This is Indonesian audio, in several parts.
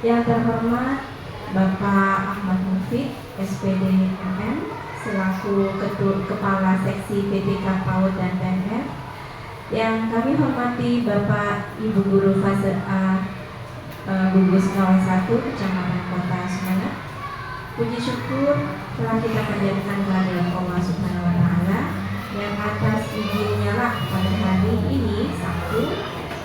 Yang terhormat Bapak Ahmad Mufid, SPD MM, selaku Kepala Seksi PPK PAUD dan PNF. Yang kami hormati Bapak Ibu Guru Fase A Gugus 01 Kecamatan Kota Sumeneb. Puji syukur telah kita panjatkan kehadirat Allah Subhanahu wa Ta'ala yang atas izinnya lah pada hari ini Sabtu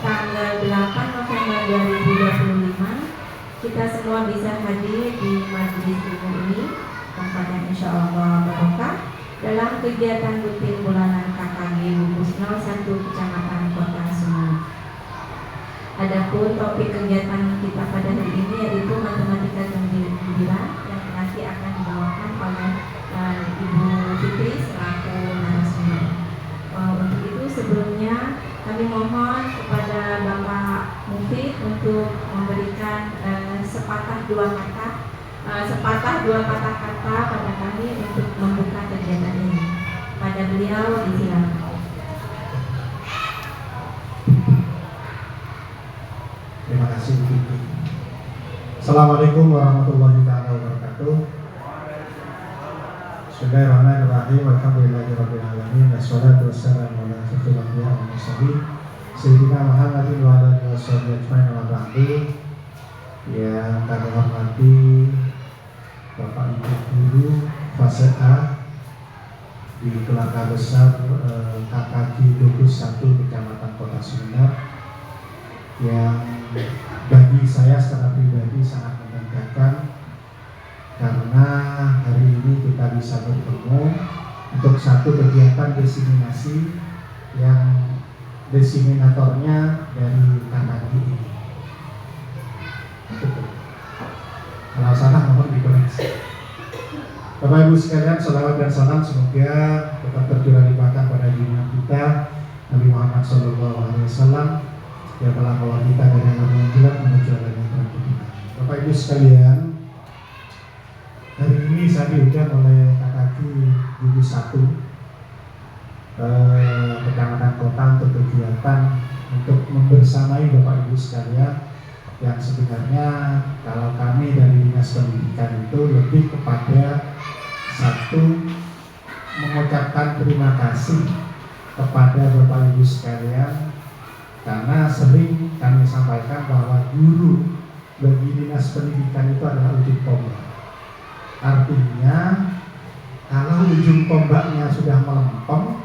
tanggal 8 November 2025 kita semua bisa hadir di majelis ilmu ini, tempat yang insya Allah barokah dalam kegiatan rutin bulanan KKG Gugus 01 Kecamatan Kota Sumeneb. Adapun topik kegiatan kita pada hari ini yaitu matematika gembira yang nanti akan dibawakan oleh Ibu Fitri selaku narasumber. Untuk itu sebelumnya kami mohon kepada Bapak Mufid untuk memberikan sepatah dua patah kata pada kami untuk membuka kegiatan ini. Pada beliau disilakan. Terima kasih Bu Fitri. Assalamualaikum warahmatullahi wabarakatuh. Bismillahirrahmanirrahim. Alhamdulillahirabbil alamin. Wassalatu wassalamu ala asyrofil anbiya'i wal mursalin sayyidina Muhammadin wa ala alihi washabihi ajmain wa ba'du. Yang kami hormati Bapak Ibu Guru Fase A di Keluarga Besar KKG Gugus 1 Kecamatan Kota Sumeneb, yang bagi saya secara pribadi sangat membanggakan karena hari ini kita bisa bertemu untuk satu kegiatan diseminasi yang diseminatornya dari KKG ini. Kalau salah mohon dikoreksi. Bapak Ibu sekalian, salawat dan salam semoga tetap tercurah limpahkan pada junjungan kita Nabi Muhammad SAW yang telah bawa kita dari yang jelek menuju jalan yang terang. Bapak Ibu sekalian, hari ini saya diundang oleh KKG Gugus 1 Kecamatan Kota untuk kegiatan untuk membersamai Bapak Ibu sekalian, yang sebenarnya kalau kami dari Dinas Pendidikan itu lebih kepada satu, mengucapkan terima kasih kepada Bapak Ibu sekalian, karena sering kami sampaikan bahwa guru bagi Dinas Pendidikan itu adalah ujung tombak. Artinya kalau ujung tombaknya sudah melempem,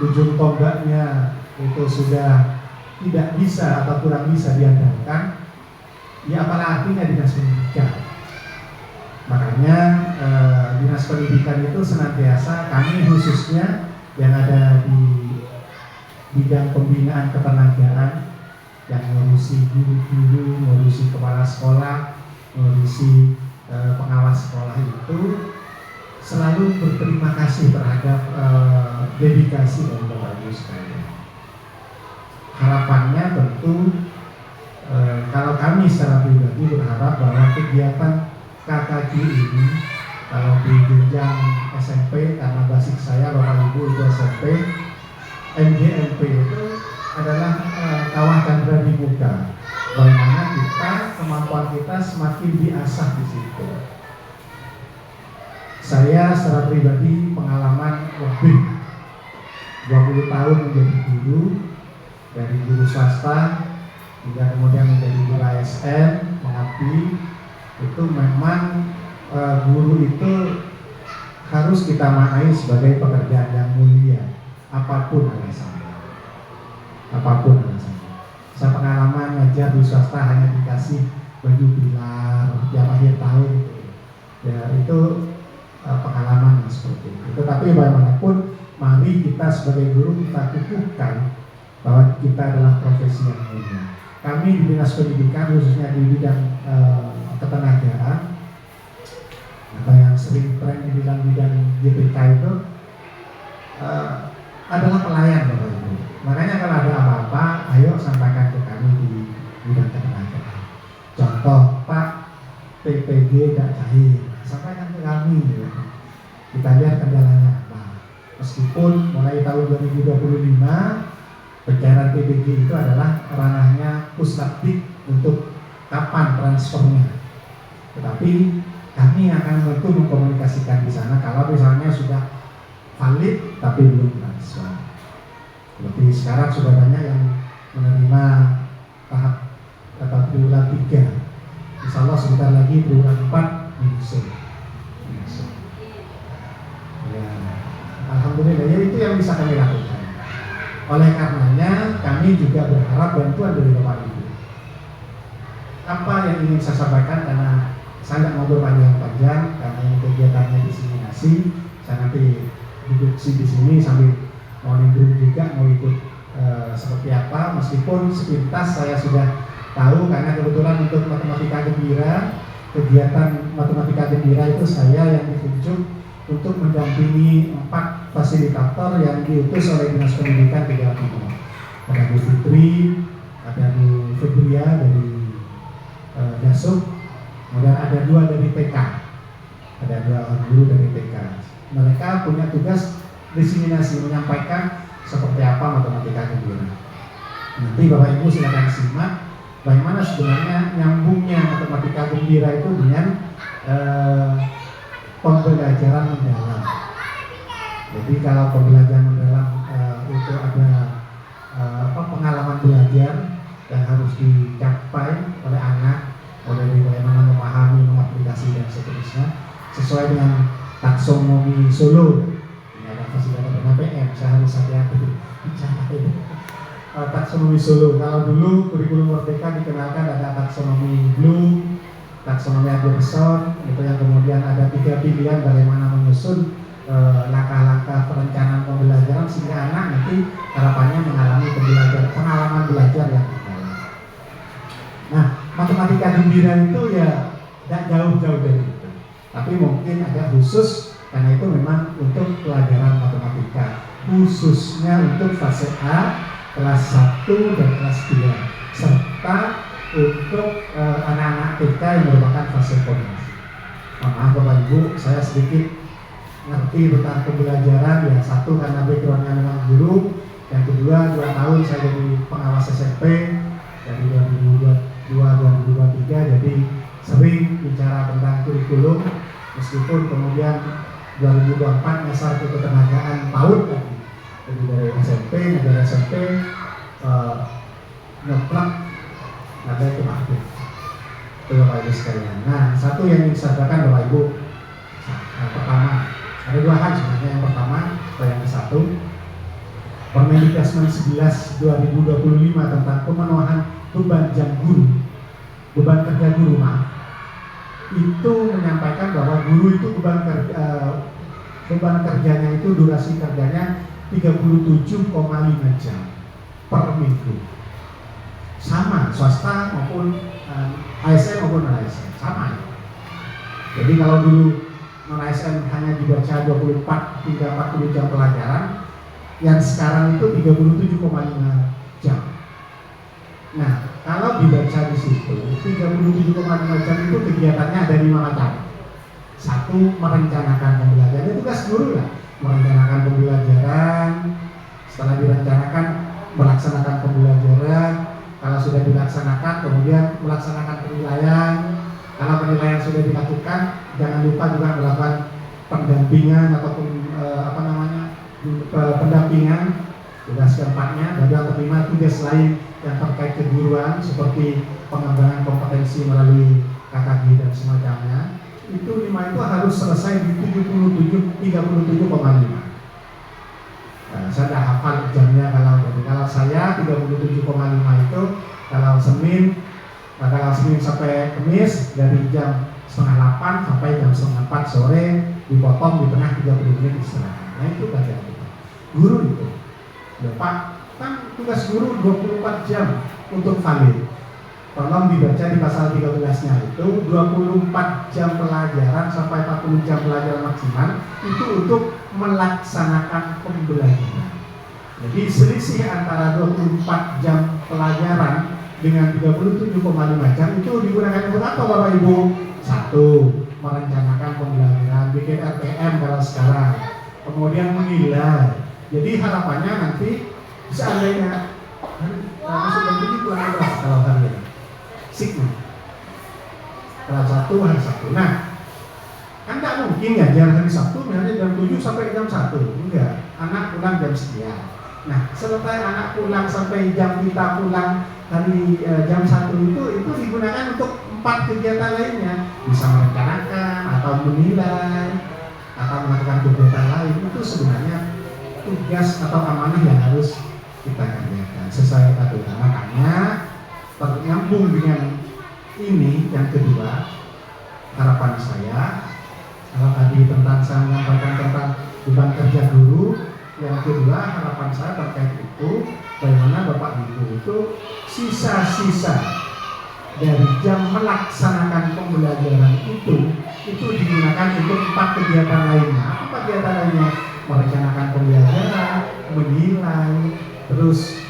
ujung tombaknya itu sudah tidak bisa atau kurang bisa diandalkan, ya apalah artinya Dinas Pendidikan. Makanya Dinas Pendidikan itu senantiasa, kami khususnya yang ada di bidang pembinaan ketenagaan, yang ngurusi guru-guru, ngurusi kepala sekolah, ngurusi pengawas sekolah itu selalu berterima kasih terhadap dedikasi dari Bapak Ibu sekalian. Harapannya tentu kalau kami secara pribadi berharap bahwa kegiatan KKG ini, kalau di jenjang SMP, karena basic saya Bapak Ibu itu SMP, MGMP itu adalah kawah candra di muka. Bagaimana kita, kemampuan kita semakin diasah di situ. Saya secara pribadi pengalaman lebih 20 tahun menjadi guru, dari guru swasta hingga kemudian menjadi guru ASN, mengabdi. Itu memang guru itu harus kita maknai sebagai pekerjaan yang mulia, apapun alasannya. Saya pengalaman ngajar di swasta hanya dikasih baju pilar tiap akhir tahun gitu. Ya itu pengalaman seperti itu. Tetapi bagaimanapun, mari kita sebagai guru kita kukuhkan bahwa kita adalah profesi yang mulia. Kami di Dinas Pendidikan khususnya di bidang ketenagaan atau yang sering tren di bidang GPK itu adalah pelayan Bapak Ibu. Makanya kalau ada apa-apa, ayo sampaikan ke kami di bidang ketenagaan. Contoh, Pak, PPG tidak cair, sampaikan ke kami. Ya. Kita lihat kendalanya apa. Meskipun mulai tahun 2025 pencairan PPG itu adalah ranahnya Pusnakdik untuk tahap kapan transfernya. Tetapi kami akan tentu mengkomunikasikan di sana kalau misalnya sudah valid tapi belum transfer. Seperti sekarang sudah banyak yang menerima tahap atau triwulan 3. Insya Allah sebentar lagi triwulan 4 menyusul. Ya, alhamdulillah ya, itu yang bisa kami lakukan. Oleh karenanya kami juga berharap bantuan dari Bapak Ibu. Apa yang ingin saya sampaikan, karena saya tidak mau berpanjang-panjang karena ini kegiatannya diseminasi. Saya nanti duduk di sini sambil mau nimbrung juga, mau ikut seperti apa. Meskipun sepintas saya sudah tahu, karena kebetulan untuk matematika gembira, kegiatan matematika gembira itu saya yang ditunjuk untuk mendampingi 4 fasilitator yang diutus oleh Dinas Pendidikan Jawa Timur. Ada Bu Fitri, ada Bu Febria dari Dasuk, kemudian ada 2 dari TK, ada 2 orang guru dari TK. Mereka punya tugas diseminasi, menyampaikan seperti apa matematika gembira. Nanti Bapak Ibu silakan simak bagaimana sebenarnya nyambungnya matematika gembira itu dengan pembelajaran mendalam. Jadi kalau pembelajaran mendalam itu ada pengalaman belajar yang harus dicapai oleh anak, oleh bagaimana memahami, mengaplikasi dan seterusnya sesuai dengan taksonomi Solo. Ini ada fasilitator dengan PM, saya harus hati-hati bicara ini. Taksonomi Solo. Kalau dulu kurikulum Merdeka dikenalkan ada taksonomi Bloom, taksonomi Anderson, itu yang kemudian ada 3 pilihan bagaimana menyusun langkah-langkah perencanaan pembelajaran sehingga anak nanti harapannya mengalami pengalaman belajar yang mendalam. Nah, matematika gembira itu ya tidak jauh-jauh dari itu, tapi mungkin agak khusus karena itu memang untuk pelajaran matematika, khususnya untuk fase A, kelas 1 dan kelas 2, serta untuk anak-anak TK yang merupakan fase fondasi. Maaf Bapak Ibu, saya sedikit ngerti tentang pembelajaran. Yang satu karena backgroundnya memang guru, yang kedua 2 tahun saya jadi pengawas SMP dari 2022-2023, jadi sering bicara tentang kurikulum. Meskipun kemudian 2024 nyasar ke ketenagaan PAUD lagi, jadi dari SMP, dari SMP ngeplak ada itu aktif. Itu Bapak Ibu sekalian. Nah, satu yang ingin saya sampaikan Bapak Ibu, pertama ada 2 hal sebenarnya. Yang pertama, yang ke-1, Permendikbud 11 2025 tentang pemenuhan beban jam guru, beban kerja guru, itu menyampaikan bahwa guru itu beban kerjanya itu durasi kerjanya 37,5 jam per minggu. Sama swasta maupun ASN maupun non-ASN sama. Jadi kalau dulu non-ASN hanya dibaca 24 hingga 40 jam pelajaran, yang sekarang itu 37,5 jam. Nah, kalau dibaca di situ 37,5 jam itu kegiatannya ada 5 macam. 1, merencanakan pembelajaran. Itu tugas guru lah, merencanakan pembelajaran. Setelah direncanakan, melaksanakan pembelajaran. Kalau sudah dilaksanakan, kemudian melaksanakan penilaian. Kalau penilaian sudah dilakukan, jangan lupa juga melakukan pendampingan ataupun pendampingan. Tugas keempatnya, dan yang kelima tugas lain yang terkait keguruan seperti pengembangan kompetensi melalui KKG dan semacamnya. Itu 5 itu harus selesai di 37,5. Saya sudah hafal jamnya. Kalau saya 37,5 itu kalau Senin sampai Kamis dari jam 7:30 sampai jam 7:30 sore, dipotong di tengah 30 menit istirahat. Nah itu bagian kita. Guru itu, ya Pak, kan tugas guru 24 jam untuk valid. Tolong dibaca di pasal 13-nya itu 24 jam pelajaran sampai 40 jam pelajaran maksimal itu untuk melaksanakan pembelajaran. Jadi selisih antara 24 jam pelajaran dengan 37,5 jam itu digunakan untuk apa Bapak Ibu? 1, merencanakan pembelajaran, bikin RPM kalau sekarang, kemudian menilai. Jadi harapannya nanti seandainya masuk yang ini kurang keras kalau hari ini sigma. Kelas 1 hari Sabtu. Nah, kan nggak mungkin ngajar hari Sabtu misalnya jam 7 sampai jam 1. Enggak, anak pulang jam sekian. Nah, selesai anak pulang sampai jam kita pulang hari jam 1 itu digunakan untuk 4 kegiatan lainnya. Bisa merencanakan atau menilai atau melakukan kegiatan lain. Itu sebenarnya tugas atau amanah yang harus kita kerjakan sesuai aturan. Makanya ternyambung dengan ini yang kedua, harapan saya kalau tadi tentang saya menyampaikan tentang beban kerja guru, yang kedua harapan saya terkait itu bagaimana Bapak Ibu itu sisa-sisa dari jam melaksanakan pembelajaran itu digunakan untuk 4 kegiatan lainnya. Apa kegiatan lainnya? Merencanakan pembelajaran, menilai, terus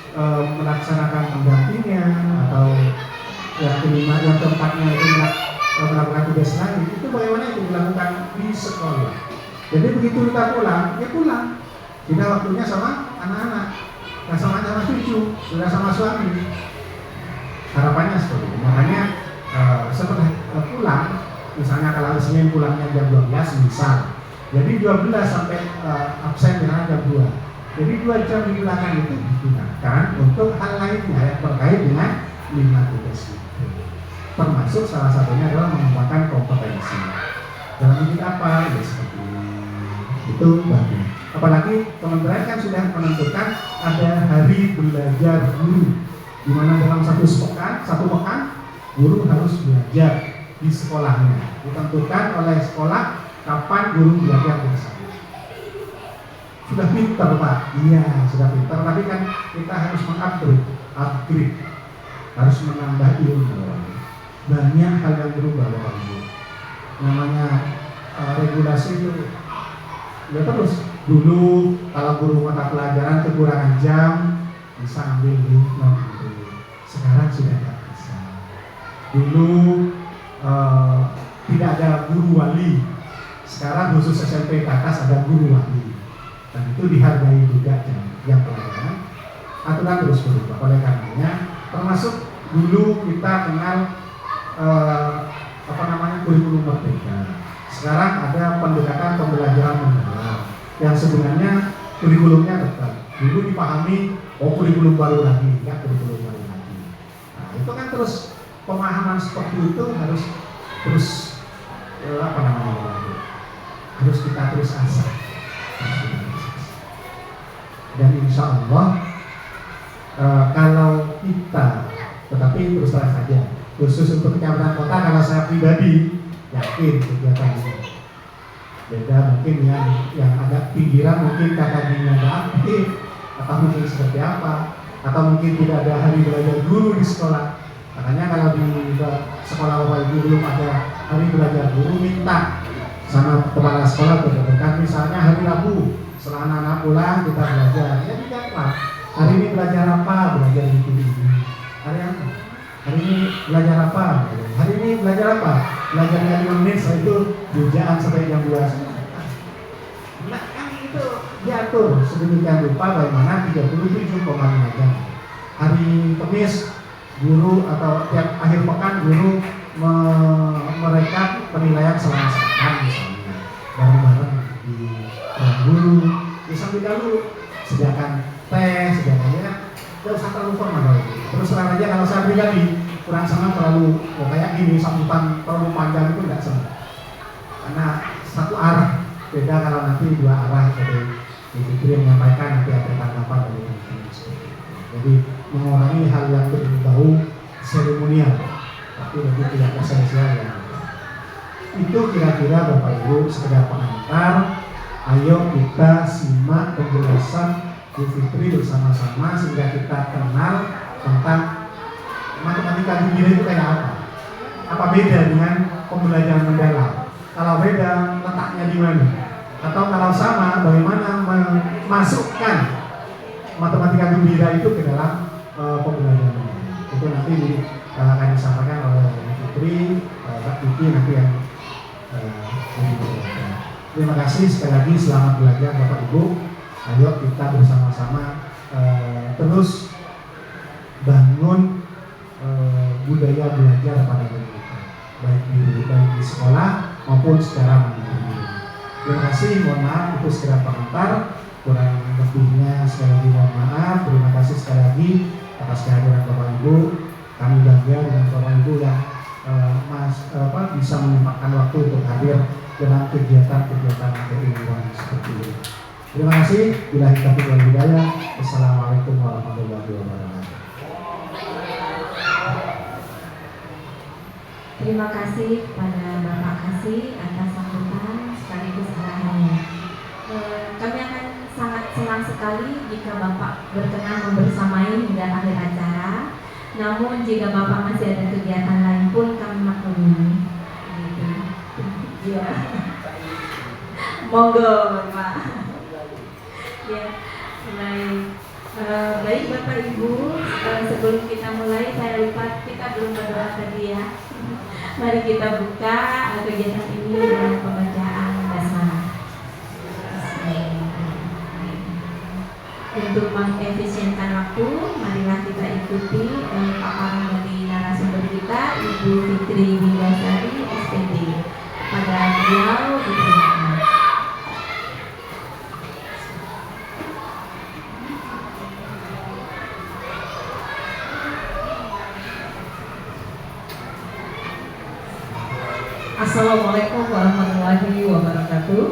melaksanakan pendampingan, atau yang kelima, yang keempatnya itu melakukan tugas lain. Itu bagaimana itu dilakukan di sekolah. Jadi begitu kita pulang, ya pulang. Kita waktunya sama anak-anak, nggak sama cucu, sudah sama suami. Harapannya seperti itu. Makanya setelah pulang, misalnya kalau Senin pulangnya jam 12 misal, jadi 12 sampai absen misalnya jam 2. Jadi 2 jam di belakang itu digunakan untuk hal lainnya yang terkait dengan 5 tugas itu. Termasuk salah satunya adalah mengembangkan kompetensi. Dalam ini apa? Ya seperti itu bagus. Apalagi kementerian kan sudah menentukan ada hari belajar guru, di mana dalam satu pekan guru harus belajar di sekolahnya. Ditentukan oleh sekolah kapan guru belajar bersama. Sudah pintar Pak, iya sudah pintar. Tapi kan kita harus upgrade, harus menambah ilmu. Banyak hal yang berubah Bapak Ibu. Namanya regulasi itu ya terus. Dulu kalau guru mata pelajaran kekurangan jam bisa ambil di non guru. Sekarang sudah tidak bisa. Dulu tidak ada guru wali. Sekarang khusus SMP ke atas ada guru wali. Dan itu dihargai juga yang pelajaran. Aturan terus berubah. Oleh karenanya, termasuk dulu kita kenal kurikulum merdeka. Sekarang ada pendekatan pembelajaran mendalam yang sebenarnya kurikulumnya tetap. Dulu dipahami, kurikulum baru lagi, ya kurikulum baru lagi. Nah, itu kan terus pemahaman seperti itu harus terus harus kita terus asah. Dan insya Allah kalau kita, tetapi terus terang saja, khusus untuk Kecamatan Kota, kalau saya pribadi yakin kegiatan ini beda mungkin yang agak pinggiran, mungkin kakaknya nggak aktif atau mungkin seperti apa, atau mungkin tidak ada hari belajar guru di sekolah. Makanya kalau di sekolah Bapak Ibu belum ada hari belajar guru, minta sama kepala sekolah terdekat, misalnya hari Rabu setelah anak-anak pulang kita belajar, ya dicatat hari ini belajar apa, belajar ini. Hari ini belajar apa, hari ini belajar apa, belajarnya 5 menit, setelah itu bujaan sampai jam 2. Nah kan itu diatur sedemikian rupa bagaimana 37,5 jam. Hari Kamis guru atau tiap akhir pekan guru merekap penilaian selama sepekan misalnya bareng-bareng di guru. Ya sambil dulu sediakan teh, sediakan ya, tidak usah terlalu formal. Terus terang aja kalau saya pribadi kurang senang terlalu kayak gini sambutan terlalu panjang itu tidak senang. Karena satu arah, beda kalau nanti 2 arah dari Fitri menyampaikan nanti ada tanggapan dari jadi mengurangi hal yang berbau seremonial, tapi lebih tidak esensial ya. Itu kira-kira Bapak Ibu sekedar pengantar. Ayo kita simak penjelasan Bu Fitri bersama-sama sehingga kita kenal tentang matematika gembira itu kayak apa. Apa beda dengan pembelajaran mendalam? Kalau beda, letaknya di mana? Atau kalau sama, bagaimana memasukkan matematika gembira itu ke dalam pembelajaran mendalam? Itu nanti akan disampaikan oleh Bu Fitri, Pak Vicky nanti yang terima kasih sekali lagi, selamat belajar Bapak Ibu. Ayo kita bersama-sama terus bangun budaya belajar pada diri kita. baik di sekolah maupun secara mandiri. Terima kasih, mohon maaf itu segera pengantar, kurang lebihnya sekali lagi mohon maaf. Terima kasih sekali lagi atas kehadiran Bapak Ibu. Kami bangga dengan Bapak Ibu yang bisa menyempatkan waktu untuk hadir dalam kegiatan-kegiatan keilmuan seperti ini. Terima kasih. Bila taufiq wal hidayah. Wassalamualaikum warahmatullahi wabarakatuh. Terima kasih kepada Bapak Kasih atas sambutan sekaligus arahannya. Kami akan sangat senang sekali jika Bapak berkenan membersamai hingga akhir acara. Namun jika Bapak masih ada kegiatan lain pun kami maklumi. Gitu. Ya. Monggo Bapak. Ya, baik. Baik Bapak Ibu, sebelum kita mulai saya lupa kita belum berdoa tadi ya. Mari kita buka kegiatan ini dengan pembacaan basmalah. Untuk mengefisienkan waktu, marilah kita ikuti paparan dari narasumber kita, Ibu Fitri Wilasari, SPD. Pada beliau dipersilakan. Assalamualaikum warahmatullahi wabarakatuh.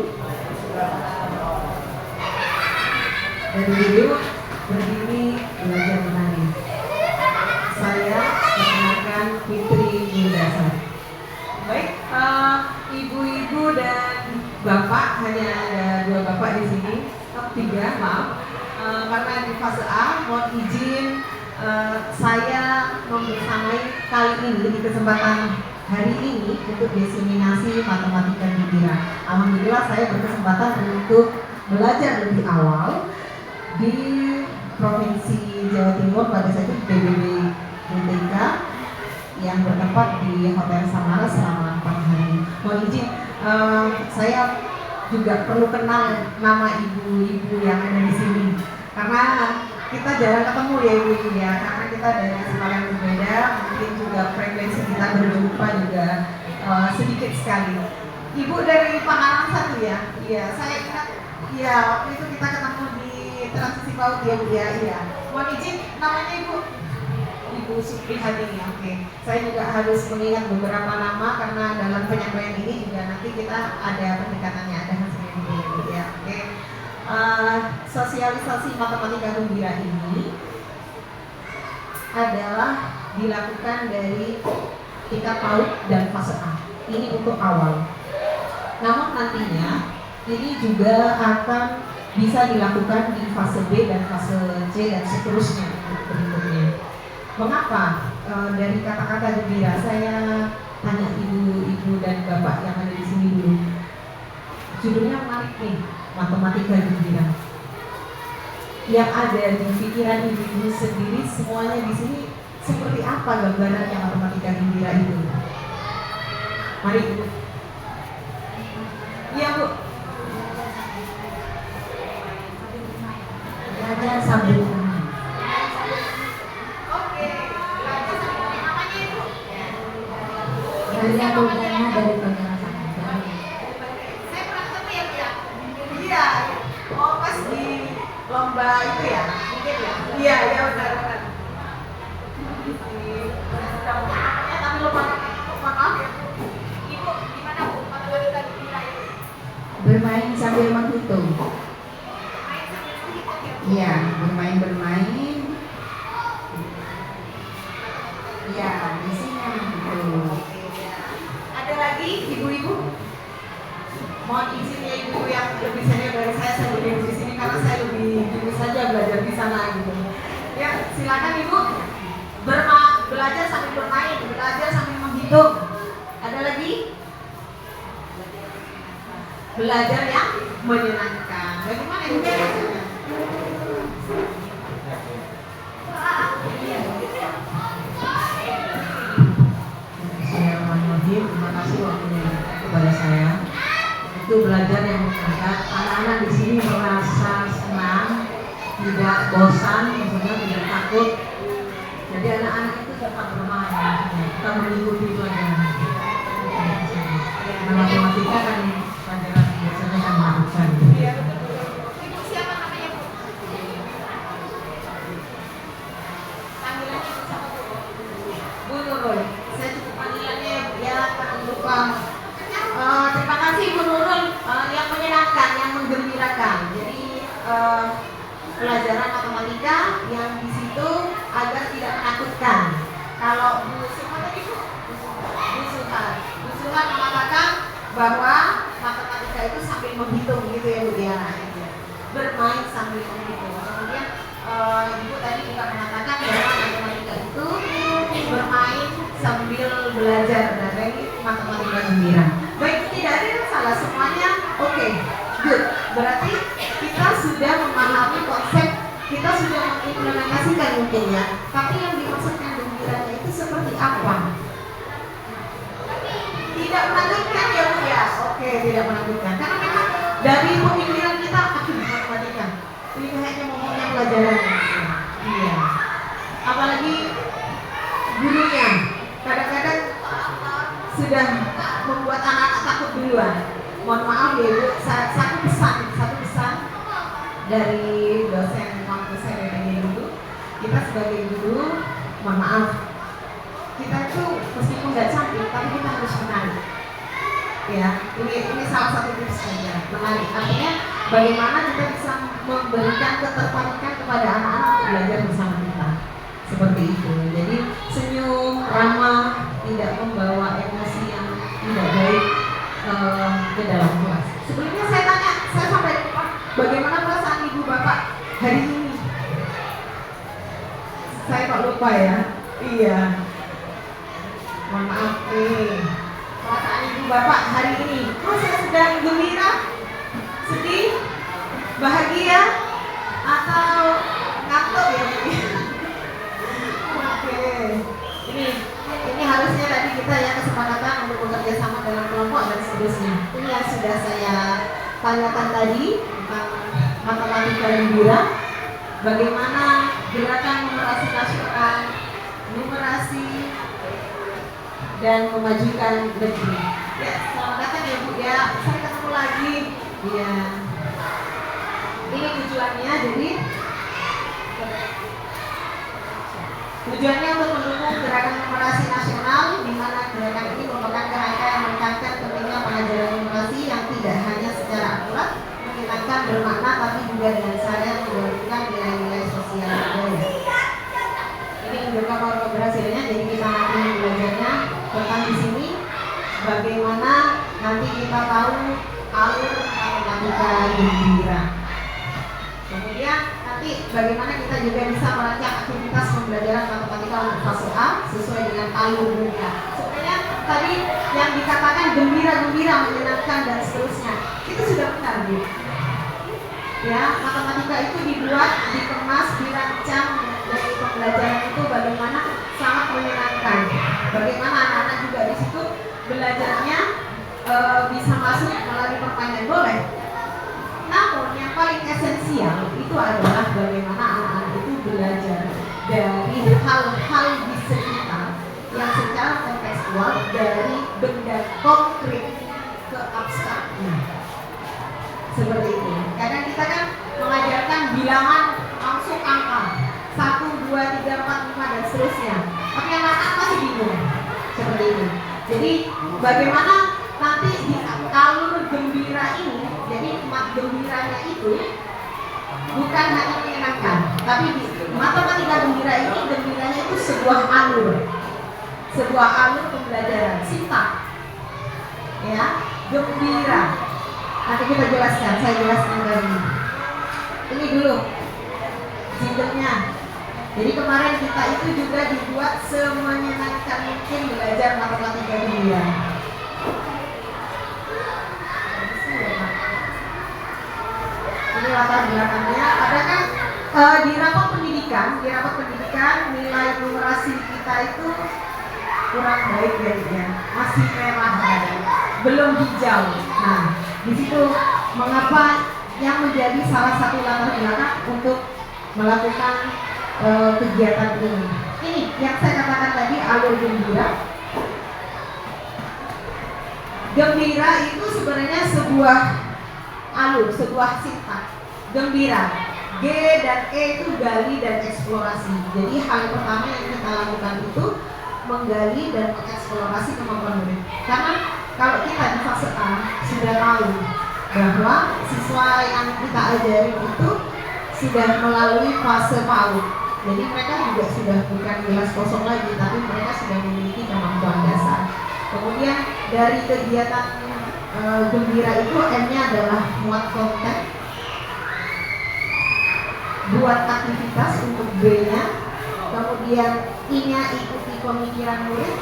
Dari dulu berdiri belajar menari. Saya perkenalkan Fitri Wilasari. Baik, ibu-ibu dan bapak, hanya ada 2 bapak di sini, 3 maaf. Karena di fase A, mohon izin saya membersamai kali ini di kesempatan hari ini untuk diseminasi matematika gembira. Alhamdulillah saya berkesempatan untuk belajar lebih awal di Provinsi Jawa Timur pada saat itu PBB UTK yang bertempat di Hotel Samara selama 4 hari. Mohon izin, saya juga perlu kenal nama ibu-ibu yang ada di sini karena kita jarang ketemu ya ibu-ibu ya, karena kita dari sekolah yang berbeda, mungkin juga frekuensi kita berjumpa juga sedikit sekali. Ibu dari Pangalang 1 ya? Iya, saya ingat. Iya, waktu itu kita ketemu di transisi PAUD ya Bu ya. Iya. Mohon izin, namanya Ibu? Ibu Supri Hadini. Oke. Saya juga harus mengingat beberapa nama karena dalam penyampaian ini juga nanti kita ada pendekatannya, ada hasilnya dulu ya. Oke. Sosialisasi matematika gembira ini adalah dilakukan dari tingkat PAUD dan fase A. Ini untuk awal. Namun nantinya ini juga akan bisa dilakukan di fase B dan fase C dan seterusnya berikutnya. Mengapa? Dari kata-kata gembira saya tanya ibu-ibu dan bapak yang ada di sini dulu. Judulnya menarik nih, matematika gembira. Yang ada di pikiran ibu-ibu sendiri semuanya di sini seperti apa gambarannya matematika gembira itu? Mari Ibu. Iya Bu. Belajar sambil bermain. Oke. Namanya Ibu? Belajar bermain dari penjelasan aja. Saya pernah ketemu ya Bu ya? Iya. Oh pas di lomba itu ya? Mungkin ya? Iya, iya benar-benar. Tapi lupa maaf ya Bu. Ibu gimana Bu? Matematika gembira itu? Bermain sambil menghitung. Iya, bermain. Iya, isinya begitu. Ada lagi ibu-ibu? Mohon izin ya ibu yang lebih senior dari saya lebih di sini karena saya lebih dulu saja belajar di sana gitu. Ya, silakan ibu. Belajar sambil bermain, belajar sambil menghitung. Ada lagi? Belajar yang menyenangkan. Bagaimana ibu rasanya? Bismillahirrahmanirrahim. Terima kasih waktunya kepada saya. Itu belajar yang menyenangkan. Anak-anak di sini merasa senang, tidak bosan, maksudnya tidak takut. Jadi anak-anak itu dapat bermain, kita mengikuti pelajaran. Betul. Saya cukup panggilannya ya, jangan lupa. Terima kasih Bu Nurul yang menyenangkan, yang menggembirakan. Jadi pelajaran matematika yang di situ agar tidak menakutkan. Kalau Bu Suhan tadi Bu Suhan mengatakan bahwa matematika itu sambil menghitung gitu ya Bu ya, bermain sambil menghitung. Kemudian Ibu tadi juga mengatakan bahwa matematika itu bermain sambil belajar dari matematika gembira. Baik, tidak ada yang salah, semuanya oke, good. Berarti kita sudah memahami konsep, kita sudah mengimplementasikan mungkin ya. Tapi yang dimaksudkan gembiranya itu seperti apa? Tidak menakutkan ya Bu ya? Oke, tidak menakutkan. Karena memang dari pemikiran kita, matematika ini kayaknya ngomongnya pelajaran. Iya. Apalagi gurunya kadang-kadang sudah membuat anak-anak takut duluan. Mohon maaf ya Bu, satu pesan dari dosen waktu saya PPG dulu, kita sebagai guru, mohon maaf, kita itu meskipun nggak cantik, tapi kita harus menarik. Ya, ini salah satu tips saja, menarik. Artinya bagaimana kita bisa memberikan ketertarikan kepada anak-anak untuk belajar bersama kita. Seperti itu. Jadi senyum, ramah, tidak membawa emosi yang tidak baik ke dalam kelas. Sebelumnya saya tanya, saya sampai bagaimana perasaan ibu bapak hari ini? Saya kok lupa ya. Iya. Mohon maaf nih. Perasaan ibu bapak hari ini? Oh, saya sedang gembira, sedih, bahagia, atau ngantuk ya? Ini harusnya tadi kita ya kesepakatan untuk bekerja sama dalam kelompok dan seterusnya. Ini yang sudah saya tanyakan tadi tentang matematika gembira. Bagaimana gerakan numerasi nasional, numerasi dan memajukan negeri. Ya, selamat datang ya Bu ya. Saya ketemu lagi. Ya. Ini tujuannya jadi tujuannya untuk mendukung gerakan numerasi nasional, di mana gerakan ini merupakan kerangka yang menekankan pentingnya pengajaran numerasi yang tidak hanya secara akurat, menyenangkan, bermakna, tapi juga dengan cara yang menggabungkan nilai-nilai sosial budaya. Ini beberapa keberhasilannya, jadi kita nanti belajarnya tentang di sini bagaimana nanti kita tahu alur matematika gembira. Kemudian nanti bagaimana kita juga bisa merancang aktivitas pembelajaran matematika untuk fase A sesuai dengan alur mereka. Supaya tadi yang dikatakan gembira-gembira, menyenangkan dan seterusnya itu sudah benar Bu. Ya, matematika itu dibuat, dikemas, dirancang dari pembelajaran itu bagaimana sangat menyenangkan. Bagaimana anak-anak juga di situ belajarnya bisa masuk melalui pertanyaan boleh. Namun yang paling esensial itu adalah bagaimana anak-anak itu belajar dari hal-hal di sekitar yang secara kontekstual dari benda konkret ke abstraknya. Seperti itu. Kadang kita kan mengajarkan bilangan langsung angka 1, 2, 3, 4, 5 dan seterusnya. Tapi anak-anak masih bingung. Seperti itu. Jadi bagaimana nanti di alur gembira ini, jadi gembiranya itu bukan hanya menyenangkan, tapi di matematika gembira ini gembiranya itu sebuah alur pembelajaran sintak, ya, gembira. Nanti kita jelaskan, saya jelaskan dari ini dulu jinglenya. Jadi kemarin kita itu juga dibuat semenyenangkan mungkin belajar matematika gembira. Ini latar belakangnya. Ada kan di rapat pendidikan nilai numerasi kita itu kurang baik ya, masih merah ya, belum hijau. Nah, di situ mengapa yang menjadi salah satu latar belakang untuk melakukan kegiatan ini. Ini yang saya katakan tadi alur gembira. Gembira itu sebenarnya sebuah alur, sebuah sintak. Gembira, G dan E itu gali dan eksplorasi. Jadi hal pertama yang kita lakukan itu menggali dan mengeksplorasi kemampuan murid. Karena kalau kita di fase A sudah tahu bahwa siswa yang kita ajarin itu sudah melalui fase PAUD. Jadi mereka juga sudah bukan kelas kosong lagi, tapi mereka sudah memiliki kemampuan dasar. Kemudian dari kegiatan gembira itu M-nya adalah muat konten, buat aktivitas untuk B-nya, kemudian I-nya ikuti pemikiran murid,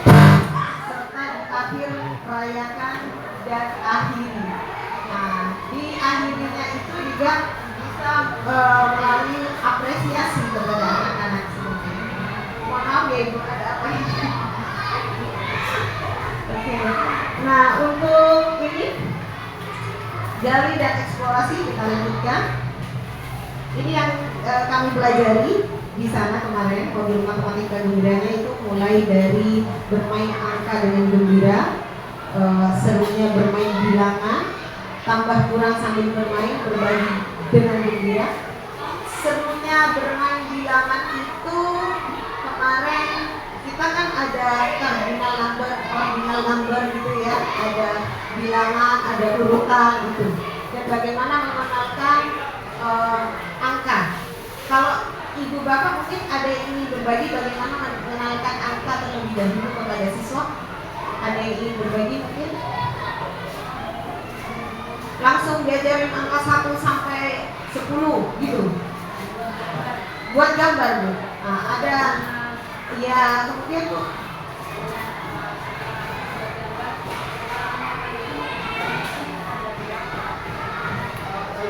serta di akhir rayakan dan akhiri. Nah, di akhirinya itu juga bisa melalui apresiasi kepada anak-anak semuanya. Mohon maaf ya Ibu, ada apa ini? Oke. Nah, untuk ini gali dan eksplorasi kita lanjutkan. Ini yang kami pelajari di sana kemarin, modul matematika gembiranya itu mulai dari bermain angka dengan gembira, serunya bermain bilangan, tambah kurang sambil bermain, berbagi dengan gembira. Serunya bermain bilangan itu kemarin kita kan ada cardinal number gitu ya, ada bilangan, ada urutan gitu, dan bagaimana mengenalkan angka. Kalau ibu bapak mungkin ada yang ingin berbagi bagaimana mengenalkan angka terlebih dahulu kepada siswa. Ada yang ingin berbagi mungkin? Langsung diajarin angka 1 sampai 10 gitu. Buat gambar Bu. Nah, ada ya kemudian Bu.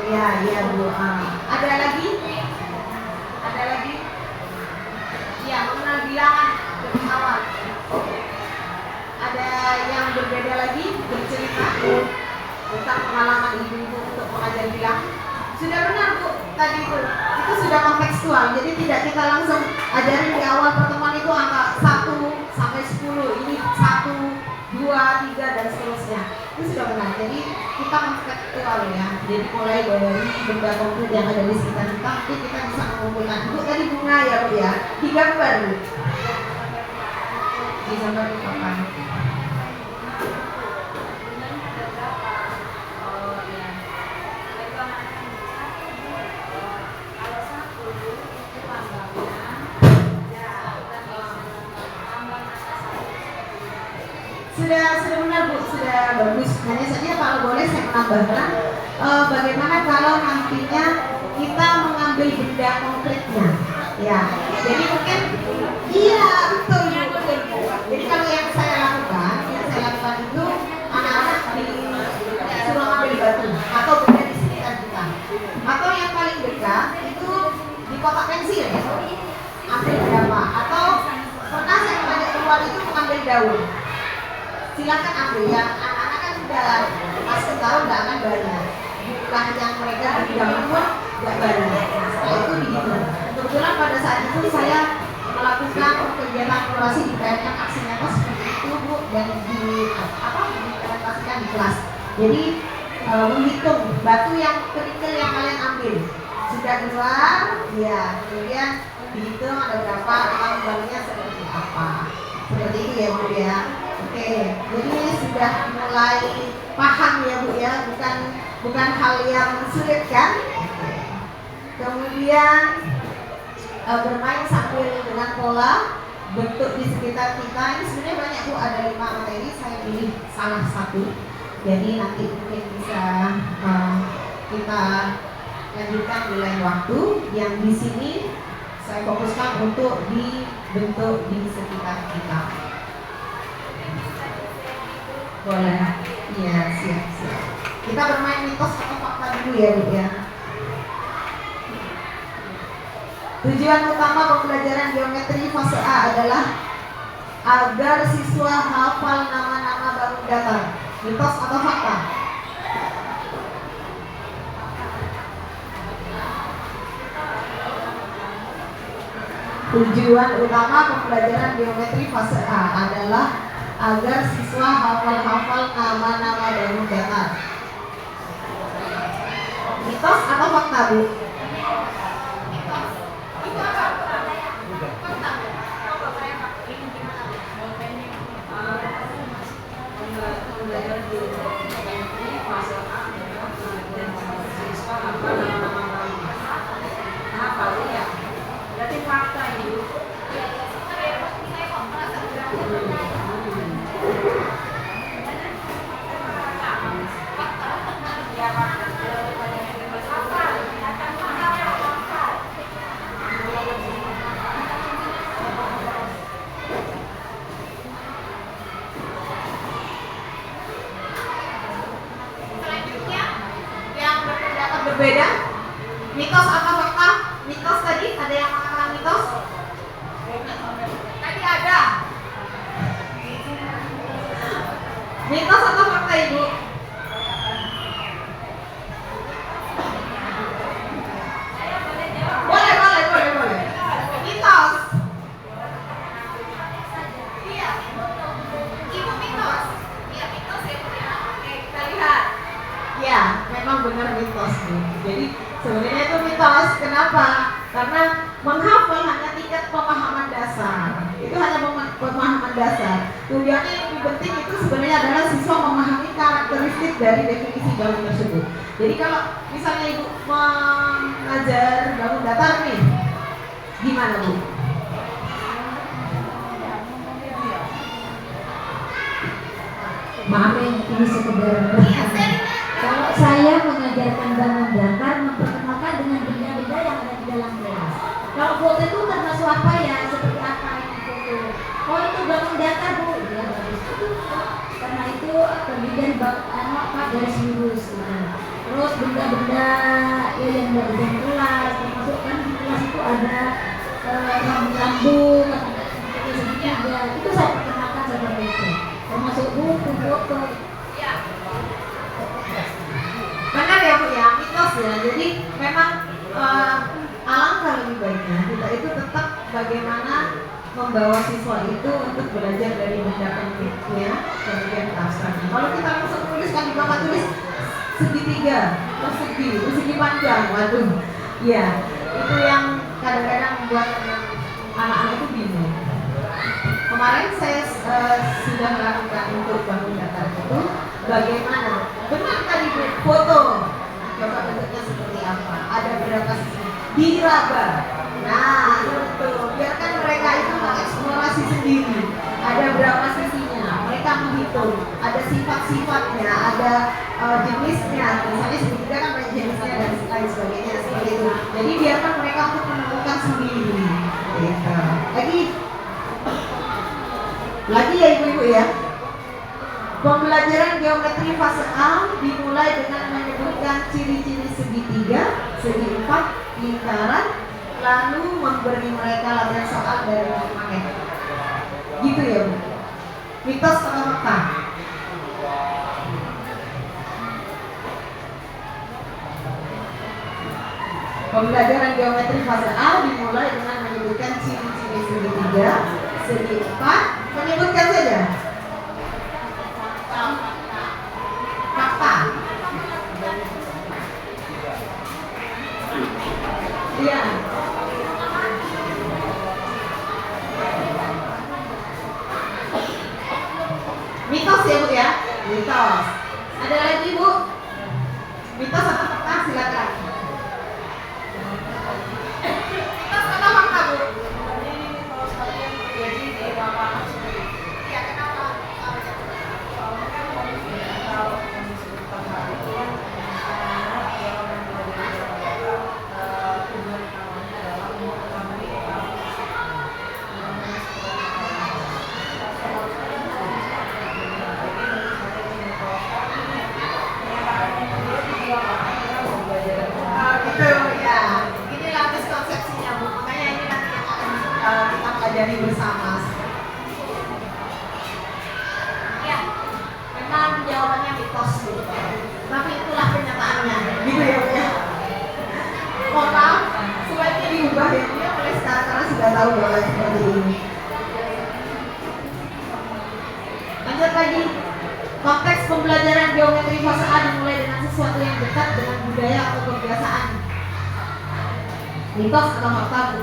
Ya Bu. Ada lagi? Ada lagi? Ya, mengenal bilangan dari awal. Ada yang berbeda lagi bercerita tentang pengalaman ibu-ibu untuk mengajar bilangan. Sudah benar Bu, tadi itu sudah kontekstual. Jadi tidak kita langsung ajarin di awal pertemuan itu angka 1 sampai 10. Ini 1, 2, 3 dan seterusnya. Itu sudah benar. Jadi kita kontekstual ya. Jadi mulai dari benda konkret yang ada di sekitar kita, nanti kita bisa mengumpulkan. Bu tadi bunga ya Bu ya. Digambar Bu. Digambar di papan. Sudah benar Bu, sudah bagus. Hanya saja kalau boleh saya menambahkan bagaimana kalau nantinya kita mengambil benda konkretnya, ya. Jadi mungkin iya betul Bu. Jadi kalau yang saya lakukan itu anak-anak disuruh ambil batu atau benda di sekitar kita. Atau yang paling dekat itu di kotak pensil, ambil berapa? Atau pernah saya mengajak keluar itu mengambil daun. Silakan ambil ya, anak-anak kan sudah pas tahun nggak akan banyak. Jumlah yang mereka didapat pun nggak banyak. Setelah itu begitu. Kebetulan pada saat itu saya melakukan kegiatan eksplorasi di PNM aksi nyata seperti itu Bu, dan diimplementasikan di kelas. Jadi menghitung batu yang kerikil yang kalian ambil sudah keluar, ya kemudian dihitung ada berapa, tambangnya seperti apa. Seperti itu ya Bu ya. Oke, jadi sudah mulai paham ya Bu ya, bukan hal yang sulit kan? Kemudian bermain sambil dengan pola bentuk di sekitar kita. Ini sebenarnya banyak Bu, ada 5 materi, saya pilih salah satu. Jadi nanti mungkin bisa kita lanjutkan di lain waktu. Yang di sini saya fokuskan untuk dibentuk di sekitar kita. Boleh, iya siap. Kita bermain mitos atau fakta dulu ya Bu ya. Tujuan utama pembelajaran geometri fase A adalah agar siswa hafal nama-nama bangun datar. Mitos atau fakta? Tujuan utama pembelajaran geometri fase A adalah agar siswa hafal nama-nama bangun datar. Mitos atau fakta Bu? Berbeda? Mitos apa fakta? Mitos tadi, ada yang mengatakan mitos? Tadi ada. Mitos atau fakta Ibu? Boleh. Mitos. Iya. Ibu mitos. Iya mitos ya Bu ya. Oke, kita lihat. Ya, memang benar mitos nih. Jadi sebenarnya itu mitos. Kenapa? Karena menghafal hanya tingkat pemahaman dasar. Itu hanya pemahaman dasar. Tujuannya yang lebih penting itu sebenarnya adalah siswa memahami karakteristik dari definisi bangun tersebut. Jadi kalau misalnya Ibu mengajar bangun datar nih, gimana Bu? Maaf ini sekedar bertanya. Kalau saya mengajarkan bangun datar, memperkenalkan dengan benda-benda yang ada di dalam kelas. Kalau foto itu termasuk apa ya? Seperti apa ini foto? Oh itu bangun datar Bu, ya bagus. Itu karena itu terdiri dari garis lurus. Gitu. Terus benda-benda ya, yang dari dalam kelas, termasuk kan di kelas itu ada rambu-rambu, segitiga. Itu saya perkenalkan seperti itu. Termasuk buku, foto. Benar ya Bu ya, mitos ya. Jadi memang alangkah lebih baiknya kita itu tetap bagaimana membawa siswa itu untuk belajar dari benda pentingnya kemudian abstraknya. Kalau kita langsung tuliskan di papan tulis segitiga, persegi panjang, waduh, ya itu yang kadang-kadang membuat anak-anak itu bingung. Kemarin saya sudah melakukan untuk bangun datar itu bagaimana benar tadi Bu, foto coba bentuknya seperti apa, ada berapa sisi diraba. Nah itu biarkan mereka itu mengeksplorasi sendiri, ada berapa sisinya, mereka menghitung, ada sifat-sifatnya, ada jenisnya, misalnya segitiga kan banyak jenisnya dan lain sebagainya seperti itu. Jadi biarkan mereka untuk menemukan sendiri gitu. Lagi ya ibu-ibu ya. Pembelajaran geometri fase A dimulai dengan menyebutkan ciri-ciri segitiga, segi empat, lingkaran, lalu memberi mereka latihan soal dari maket. Gitu ya Bu. Mitos atau fakta? Pembelajaran geometri fase A dimulai dengan menyebutkan ciri-ciri segitiga, segi empat, menyebutkan saja. Fakta. Iya. Mitos ya Bu ya? Mitos. Ada lagi Bu? Mitos atau fakta? Silakan. Mitos atau fakta Bu? Kita pelajari bersama. Ya, memang jawabannya mitos gitu. Tapi itulah kenyataannya, gitu ya Bu ya. Mohon maaf, sebaiknya diubah ya Bu ya oleh sekarang karena sudah tahu bahwa seperti ini. Lanjut lagi. Konteks pembelajaran geometri fase A dimulai dengan sesuatu yang dekat dengan budaya atau kebiasaan. Mitos atau fakta Bu?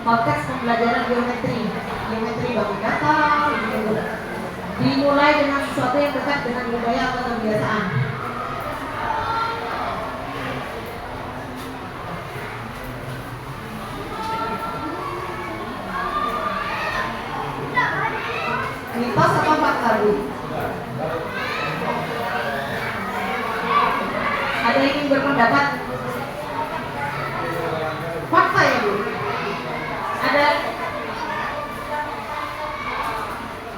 Konteks pembelajaran geometri bangun datar dimulai dengan sesuatu yang dekat dengan budaya atau kebiasaan. Mitos atau fakta Bu? Ada yang ingin berpendapat? Fakta ya Bu? Ada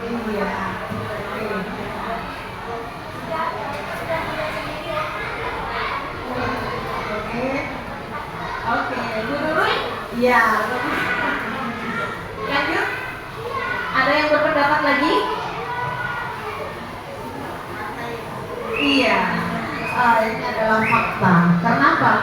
ini ya. Ibu Nurul? Iya. Lanjut. Ada yang berpendapat lagi? Iya. Ini adalah fakta. Kenapa?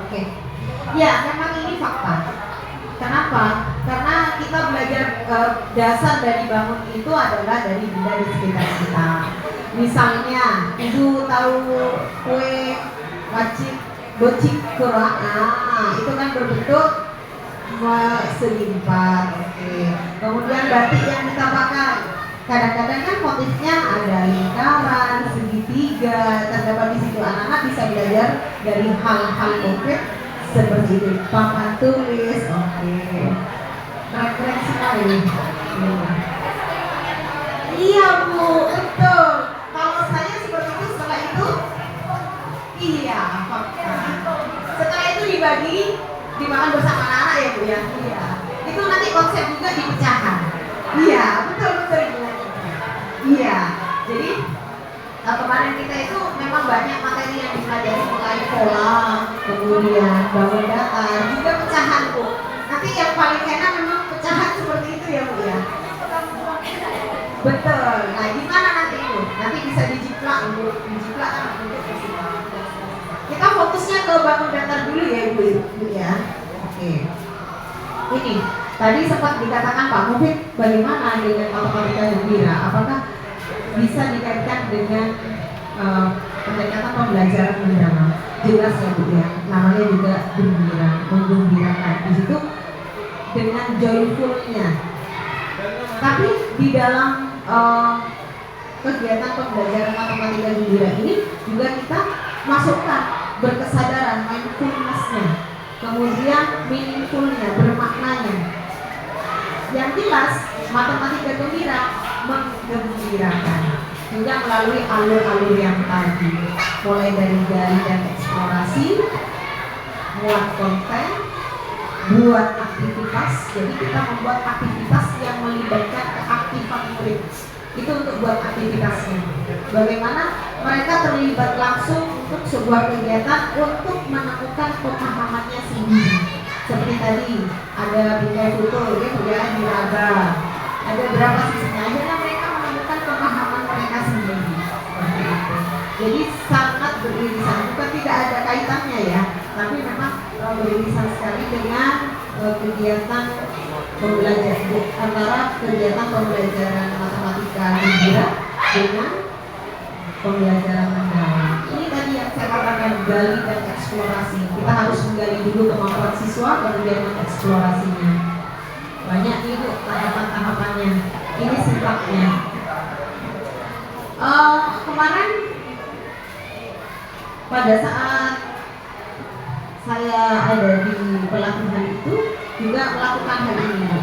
Oke. Ya, memang ini fakta. Kenapa? Karena kita belajar dasar dari bangun itu adalah dari benda di sekitar kita. Misalnya, ibu tahu kue wajib bocik kurang, itu kan berbentuk segi lipat. Oke. Kemudian batik yang kita pakai, kadang-kadang kan motifnya ada lingkaran, segitiga, terdapat di situ. Anak-anak bisa belajar dari hal-hal konkret seperti itu. Papan tulis, oke. Keren sekali. Iya Bu, betul. Kalau saya seperti itu, setelah itu, iya fakta. Setelah itu dibagi, dimakan bersama anak-anak ya Bu ya. Iya. Itu nanti konsep juga di pecahan. Iya, betul Ibu. Iya, jadi kemarin kita itu memang banyak materi yang dipelajari mulai pola, kemudian bangun datar, juga pecahan Bu. Nanti yang paling enak memang pecahan seperti itu ya Bu ya. Betul. Nah, gimana nanti Bu? Nanti bisa dijiplak Bu, dijiplak kan untuk kita fokusnya ke bangun datar dulu ya Ibu ya. Oke. Ini tadi sempat dikatakan Pak Mufid bagaimana dengan matematika gembira? Apakah bisa dikaitkan dengan pendekatan pembelajaran mendalam? Jelas ya Bu ya. Namanya juga gembira, menggembirakan. Di situ dengan joyfulnya. Tapi di dalam kegiatan pembelajaran matematika gembira ini juga kita masukkan berkesadaran, mindfulness-nya, kemudian meaningful-nya, bermaknanya. Yang jelas matematika gembira menggembirakan juga melalui alur-alur yang tadi, mulai dari gali dan eksplorasi, buat konten, buat aktivitas. Jadi kita membuat aktivitas yang melibatkan keaktifan murid. Itu untuk buat aktivitasnya. Bagaimana mereka terlibat langsung untuk sebuah kegiatan untuk menemukan pemahamannya sendiri. Seperti tadi ada bingkai foto, ya diraba. Ada berapa sisinya? Akhirnya mereka menemukan pemahaman mereka sendiri. Seperti itu. Jadi sangat beririsan. Bukan tidak ada kaitannya ya, tapi memang beririsan sekali dengan kegiatan pembelajaran antara kegiatan pembelajaran matematika gembira dengan pembelajaran mendalam. Ini tadi yang saya katakan gali dan eksplorasi. Kita harus menggali dulu kemampuan siswa, kemudian mengeksplorasinya. Banyak itu tahapan-tahapannya. Ini sifatnya. Kemarin pada saat saya ada di pelatihan itu juga melakukan hal ini.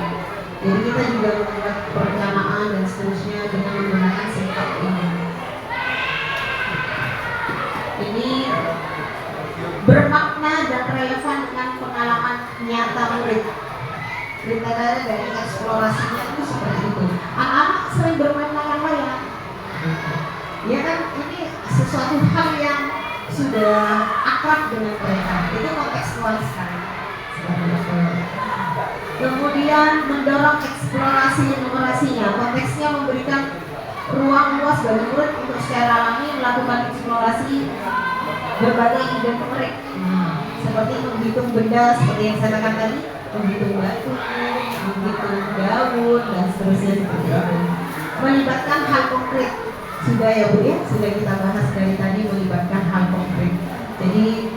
Jadi kita juga membuat perencanaan dan seterusnya dengan menggunakan sikap ini. Ini bermakna dan relevan dengan pengalaman nyata murid. Kriteria dari eksplorasinya itu seperti itu. Anak-anak sering bermain layang-layang. Ya kan, ini sesuatu hal yang sudah akrab dengan mereka. Itu kontekstual sekali. Kemudian mendorong eksplorasi numerasinya. Konteksnya memberikan ruang luas bagi murid untuk secara alami melakukan eksplorasi berbagai ide menarik. Seperti menghitung benda, seperti yang saya katakan tadi, menghitung batu, menghitung daun, dan seterusnya seperti itu. Melibatkan hal konkret. Sudah ya Bu ya, sudah kita bahas dari tadi, melibatkan hal konkret. Jadi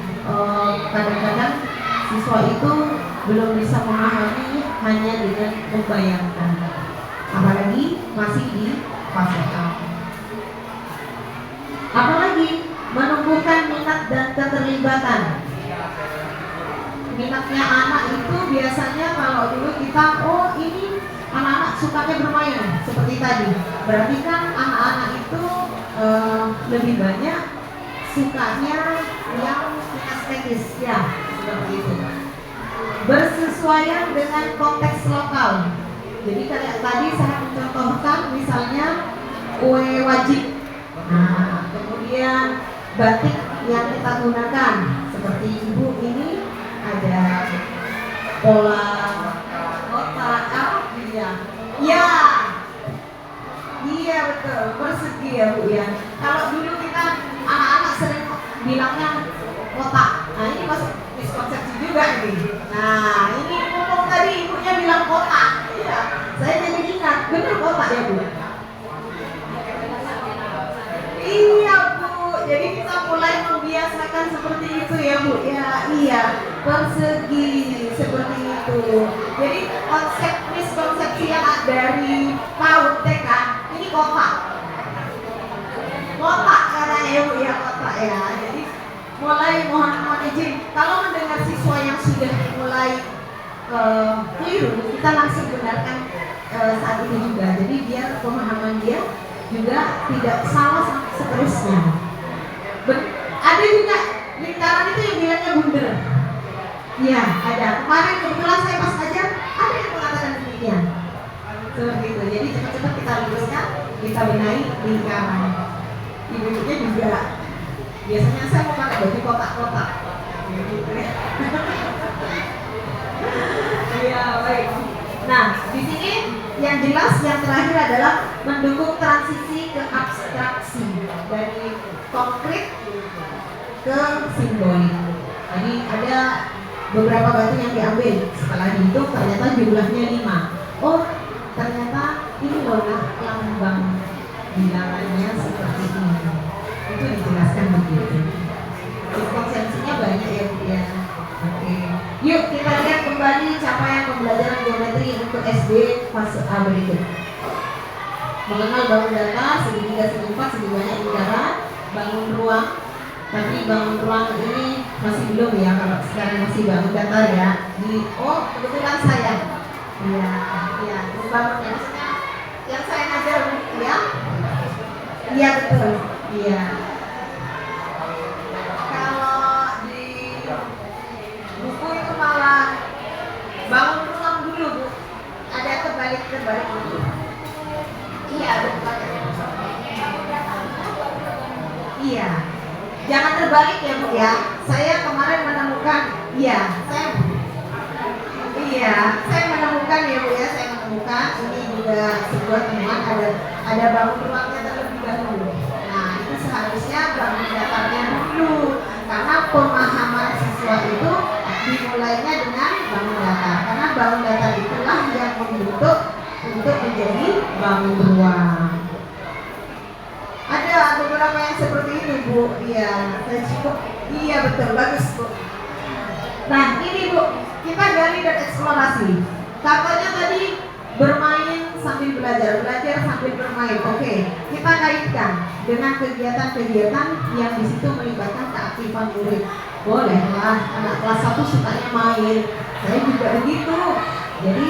kadang-kadang siswa itu belum bisa memahami hanya dengan membayangkan, apalagi masih di fase A. Apalagi menumbuhkan minat dan keterlibatan. Minatnya anak itu biasanya kalau dulu kita, oh ini anak-anak sukanya bermain seperti tadi. Berarti kan anak-anak itu lebih banyak sukanya yang kinestetis, ya seperti itu. Bersesuaian dengan konteks lokal. Jadi kayak tadi saya mencontohkan misalnya kue wajib. Nah, kemudian batik yang kita gunakan seperti ibu ini ada pola kotak, iya betul, persegi ya Bu ya. Kalau dulu kita anak-anak sering bilangnya kotak, nah ini masuk miskonsepsi juga ini. Nah ini ngomong tadi ibunya bilang kotak, iya, saya jadi ingat, bener kotak ya Bu. Iya Bu, jadi kita mulai membiasakan seperti itu ya Bu ya. Iya, persegi seperti itu. Jadi miskonsepsi yang dari PAUD TK ini kotak katanya ya Bu ya, kotak ya. Jadi mulai mohon izin kalau mendengar siswa yang sudah mulai keliru, kita langsung benarkan saat ini juga. Jadi biar pemahaman dia juga tidak salah seterusnya. Ada juga lingkaran itu yang bilangnya bundar. Iya, ada. Kemarin kebetulan saya pas ajar ada yang mengatakan demikian. Seperti itu. Jadi cepat-cepat kita luruskan, kita benahi lingkaran. Ibu-ibunya juga biasanya saya mau pakai baju kotak-kotak. Gitu ya. Iya, baik. Nah, di sini yang jelas yang terakhir adalah mendukung transisi ke abstraksi dari konkret ke simbolik. Jadi ada beberapa batu yang diambil, setelah dihitung ternyata jumlahnya 5. Oh, ternyata ini loh lambang bilangannya seperti ini. Itu dijelaskan begitu. Konsepsinya banyak ya Bu ya. Oke. Yuk kita lihat kembali capaian pembelajaran geometri untuk SD fase A berikut. Mengenal bangun data, segi 3, segi 4, segi banyak lingkaran, bangun ruang. Tapi bangun ruang ini masih belum ya, kalau sekarang masih bangun data ya. Kebetulan saya. Iya, bangun yang saya ngajar ya. Iya betul. Iya. Kalau di buku itu malah bangun ruang dulu Bu. Ada terbalik dulu. Iya betul. Iya. Jangan terbalik ya Bu ya. Saya kemarin menemukan, saya menemukan ya Bu ya. Saya menemukan ini juga sebuah temuan ada bangun ruangnya terlebih dahulu. Nah itu seharusnya bangun datarnya dulu, karena pemahaman siswa itu dimulainya dengan bangun datar. Karena bangun datar itulah yang membentuk untuk menjadi bangun ruang. Ada beberapa yang seperti itu Bu. Iya, saya cukup. Iya betul, bagus Bu. Nah ini Bu, kita gali dan eksplorasi. Katanya tadi bermain sambil belajar sambil bermain. Oke, kita kaitkan dengan kegiatan-kegiatan yang di situ melibatkan keaktifan murid. Bolehlah, anak kelas 1 sukanya main. Saya juga begitu. Jadi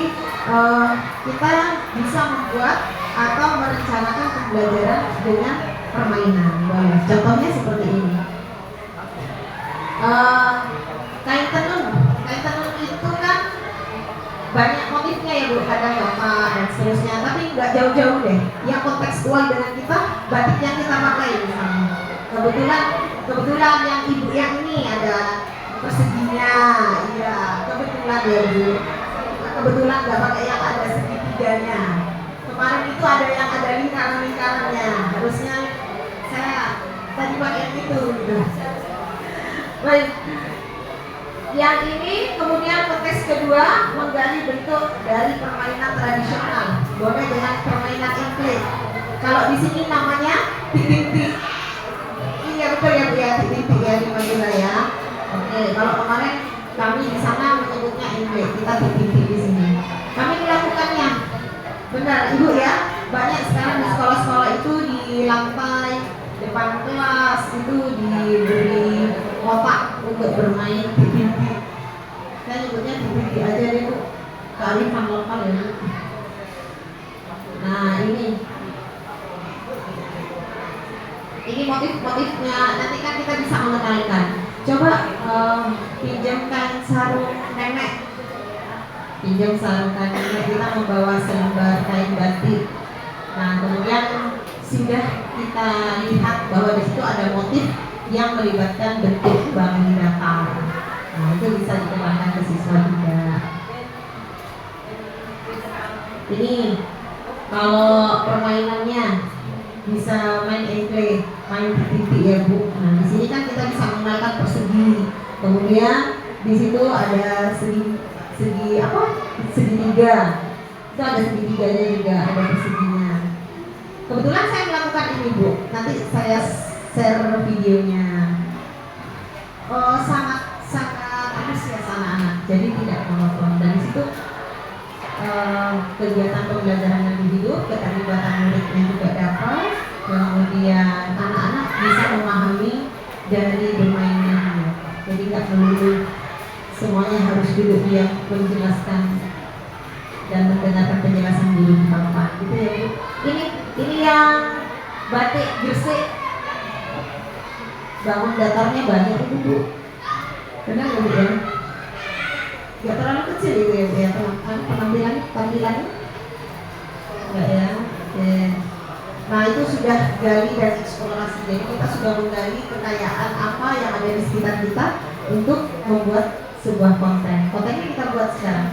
kita bisa membuat atau merencanakan pembelajaran dengan permainan. Boleh. Contohnya seperti ini. Kain tenun itu kan banyak motifnya ya Bu, ada kotak dan seterusnya, tapi nggak jauh-jauh deh. Yang kontekstual dengan kita, batik yang kita pakai misalnya. Kebetulan yang ibu yang ini ada perseginya, iya kebetulan ya Bu. Kebetulan nggak pakai yang ada segitiganya. Kemarin itu ada yang ada lingkaran-lingkarannya. Harusnya saya tadi pakai yang itu. Gitu. Baik. Yang ini kemudian konteks kedua menggali bentuk dari permainan tradisional. Boleh dengan permainan Inggris. Kalau di sini namanya tik-tik. Iya betul ya Bu ya, tik-tik ya di Madura ya. Oke, kalau kemarin kami di sana menyebutnya Inggris, kita tik-tik di sini. Kami melakukannya. Benar Ibu ya. Banyak sekarang di sekolah-sekolah diberi kotak untuk bermain di TV. Saya nyebutnya di TV aja deh Bu, kearifan lokal ya Bu. Nah ini motif-motifnya, nanti kan kita bisa mengenalkan. Coba pinjamkan sarung nenek. Pinjam sarung nenek, kita membawa selembar kain batik. Nah kemudian sudah kita lihat bahwa di situ ada motif yang melibatkan bentuk bangun datar. Nah itu bisa dikembangkan ke siswa juga. Ini kalau permainannya bisa main play, main titik ya Bu. Nah di sini kan kita bisa mengenalkan persegi. Kemudian di situ ada segitiga. Itu ada segitiganya juga, ada perseginya. Kebetulan saya melakukan ini Bu. Nanti saya share videonya. Sangat antusias anak-anak. Jadi tidak monoton. Dan di situ kegiatan pembelajaran yang hidup, keterlibatan muridnya juga dapat, kemudian anak-anak bisa memahami dari bermainnya. Jadi nggak melulu semuanya harus duduk diam menjelaskan dan mendengarkan penjelasan guru di depan. Gitu ya Bu. Ini yang batik Gresik, bangun datarnya banyak itu Bu. Benar nggak Bu ya? Gak terlalu kecil itu ya Bu ya, tampilannya enggak ya. Nah itu sudah gali dan eksplorasi. Jadi kita sudah menggali kekayaan apa yang ada di sekitar kita untuk membuat sebuah konten. Kontennya kita buat sekarang.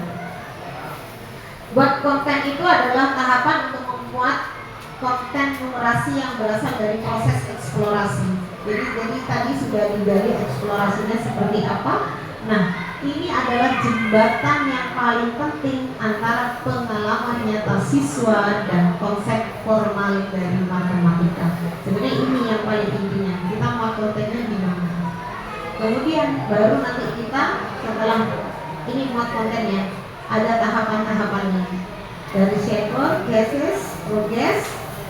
Buat konten itu adalah tahapan untuk membuat konten numerasi yang berasal dari proses eksplorasi. Jadi tadi sudah digali eksplorasinya seperti apa. Nah ini adalah jembatan yang paling penting antara pengalaman nyata siswa dan konsep formal dari matematika. Sebenarnya ini yang paling intinya. Kita mau kontennya di mana. Kemudian baru nanti kita setelah ini buat kontennya ada tahapan-tahapannya dari shaper, cases, progress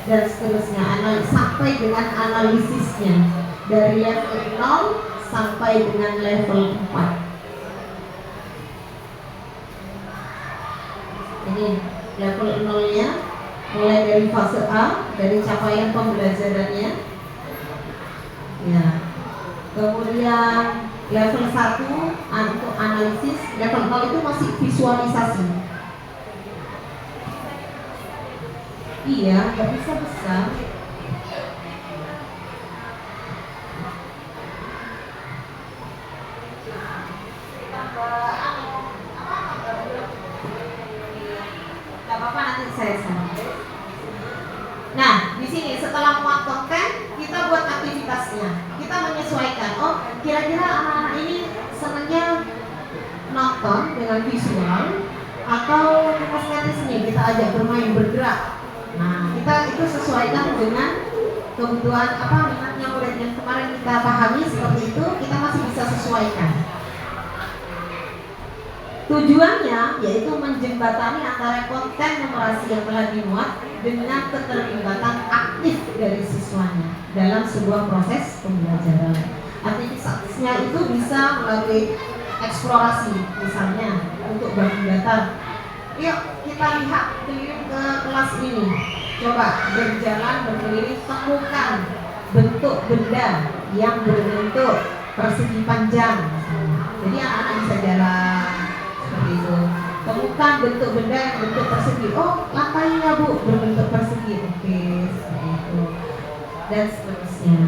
dan seterusnya sampai dengan analisisnya dari level 0 sampai dengan level 4. Ini level 0-nya mulai dari fase A, dari capaian pembelajarannya ya. Kemudian level 1 untuk analisis, level 0 itu masih visualisasi. Iya, nggak bisa besar. Apa-apa nanti saya sama. Nah, di sini setelah muat konten, kita buat aktivitasnya. Kita menyesuaikan. Oh, kira-kira anak-anak ini senangnya nonton dengan visual atau kosmetisnya kita ajak bermain bergerak. Nah, kita itu sesuaikan dengan kebutuhan minatnya murid yang kemarin kita pahami seperti itu, kita masih bisa sesuaikan. Tujuannya yaitu menjembatani antara konten numerasi yang telah dimuat dengan keterlibatan aktif dari siswanya dalam sebuah proses pembelajaran. Aktivitasnya itu bisa melalui eksplorasi, misalnya untuk bangun datar. Yuk kita lihat keliling ke kelas ini. Coba berjalan berkeliling, temukan bentuk benda yang berbentuk persegi panjang. Jadi anak-anak bisa jalan seperti itu. Temukan bentuk benda yang bentuk persegi. Oh, lantainya Bu berbentuk persegi. Oke, seperti itu. Dan seterusnya.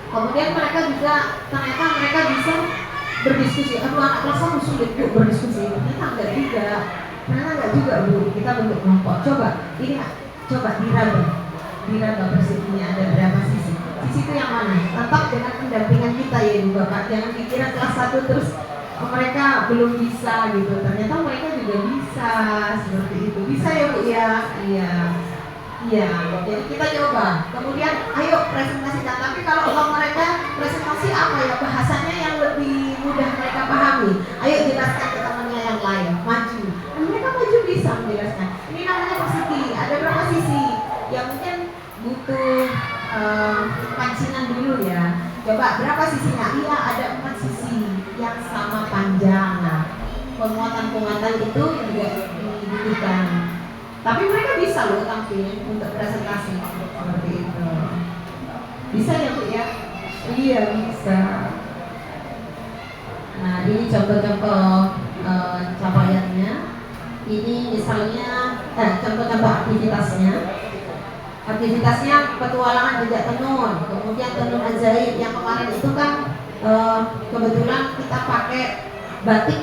Kemudian mereka juga ternyata mereka bisa berdiskusi. Aduh, anak kelas 1 sulit Bu berdiskusi. Ternyata enggak juga. Ternyata enggak juga Bu. Kita bentuk kelompok. Coba diraba perseginya ada berapa sisi. Sisi itu yang mana? Tetap dengan pendampingan kita ya Bu Bapak. Jangan dikira kelas 1 terus mereka belum bisa gitu. Ternyata mereka juga bisa seperti itu. Bisa ya Bu ya? Iya. Jadi kita coba. Kemudian ayo presentasikan. Tapi kalau mereka presentasi apa ya bahasanya yang lebih mudah mereka pahami. Ayo jelaskan ke temannya yang lain. Maju. Dan mereka maju bisa menjelaskan. Ini namanya persegi. Ada berapa sisi? Ya mungkin butuh pancingan dulu ya. Coba berapa sisinya? Iya, ada 4 sisi yang sama panjang. Nah, penguatan-penguatan itu juga dibutuhkan. Tapi mereka bisa loh tampil untuk presentasi seperti itu. Bisa ya Bu ya? Iya bisa. Nah ini contoh-contoh capaiannya. Ini misalnya contoh-contoh aktivitasnya. Aktivitasnya petualangan jejak tenun, kemudian tenun ajaib yang kemarin itu kan kebetulan kita pakai batik.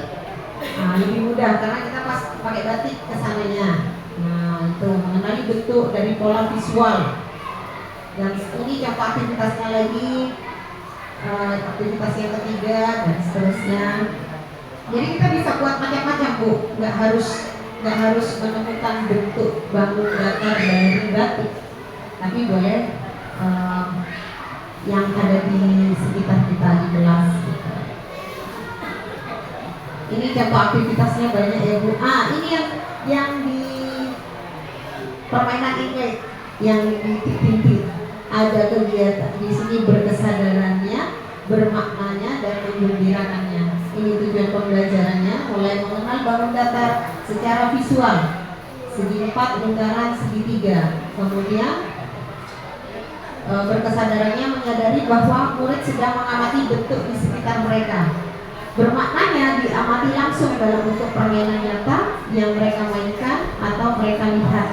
Nah, lebih mudah karena kita pas pakai batik kesananya. Nah itu mengenali bentuk dari pola visual. Dan ini contoh aktivitasnya lagi, aktivitas yang ketiga dan seterusnya. Jadi kita bisa buat macam-macam Bu, nggak harus menemukan bentuk bangun datar dari batik. Tapi boleh yang ada di sekitar kita di kelas. Ini contoh aktivitasnya banyak ya Bu. Ini yang di permainan ini yang titik-titik. Ada kegiatan di sini berkesadarannya, bermaknanya dan menggembirakannya. Ini tujuan pembelajarannya, mulai mengenal bangun datar secara visual, segi 4, lingkaran, segitiga. Kemudian berkesadarannya menyadari bahwa murid sedang mengamati bentuk di sekitar mereka. Bermaknanya diamati langsung dalam bentuk permainan nyata yang mereka mainkan atau mereka lihat.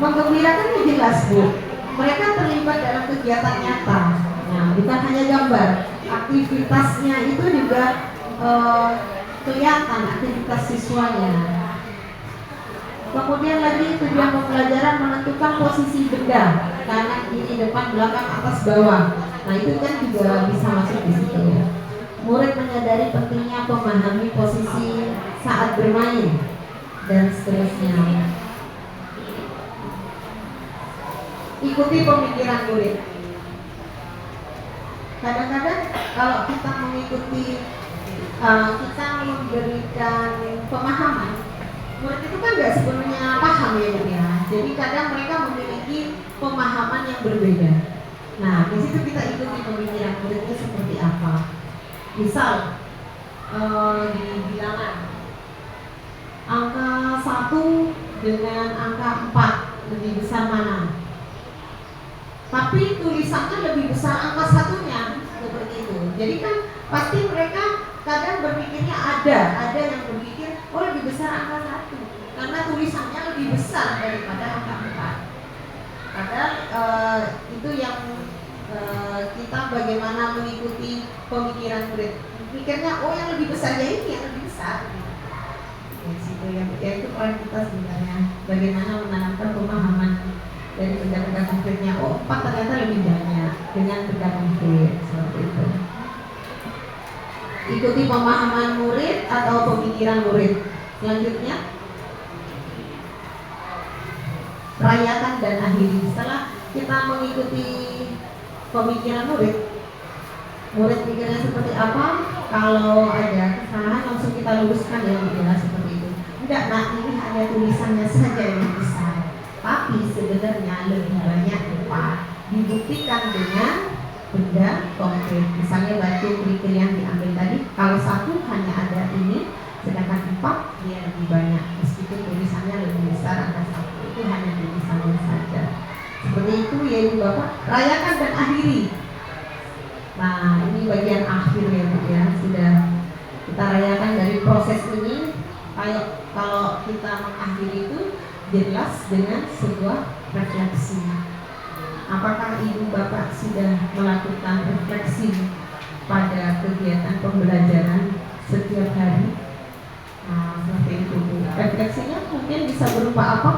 Menggembirakannya jelas Bu, mereka terlibat dalam kegiatan nyata. Nah, bukan hanya gambar, aktivitasnya itu juga kelihatan aktivitas siswanya. Kemudian lagi tujuan pembelajaran menentukan posisi benda, kanan, kiri, depan, belakang, atas, bawah. Nah itu kan juga bisa masuk di situ ya. Murid menyadari pentingnya memahami posisi saat bermain dan seterusnya. Ikuti pemikiran murid. Kadang-kadang kalau kita mengikuti, kita memberikan pemahaman, murid itu kan nggak sepenuhnya paham ya Bu ya. Jadi kadang mereka memiliki pemahaman yang berbeda. Nah di situ kita ikuti pemikiran murid itu seperti apa. Misal di bilangan angka 1 dengan angka 4 lebih besar mana? Tapi tulisannya lebih besar angka 1-nya seperti itu. Jadi kan pasti mereka kadang berpikirnya ada yang berpikir oh lebih besar angka 1 karena tulisannya lebih besar daripada angka 4. Padahal itu yang kita bagaimana mengikuti pemikiran murid. Pikirnya oh yang lebih besar ya ini yang lebih besar. Ya, situ ya itu peran kita sebenarnya. Bagaimana menanamkan pemahaman dari benda-benda konkretnya. Oh 4 ternyata lebih banyak dengan benda konkret seperti itu. Ikuti pemahaman murid atau pemikiran murid. Selanjutnya rayakan dan akhiri. Setelah kita mengikuti pemikiran murid pikirnya seperti apa, kalau ada kesalahan langsung kita luruskan ya seperti itu. Enggak nak, ini hanya tulisannya saja yang besar, tapi sebenarnya lebih banyak lupa. Dibuktikan dengan benda konkret. Misalnya batu kerikil yang diambil tadi, kalau 1 hanya ada ini, sedangkan 4 dia lebih banyak. Meskipun tulisannya lebih besar angka 1, itu hanya tulisannya saja. Seperti itu ya Ibu Bapak. Rayakan dan akhiri. Nah ini bagian akhir ya Bu ya. Sudah kita rayakan dari proses ini. Kalau kita mengakhiri itu jelas dengan sebuah refleksi. Apakah Ibu Bapak sudah melakukan refleksi pada kegiatan pembelajaran setiap hari? Nah, seperti itu Bu. Refleksinya mungkin bisa berupa apa?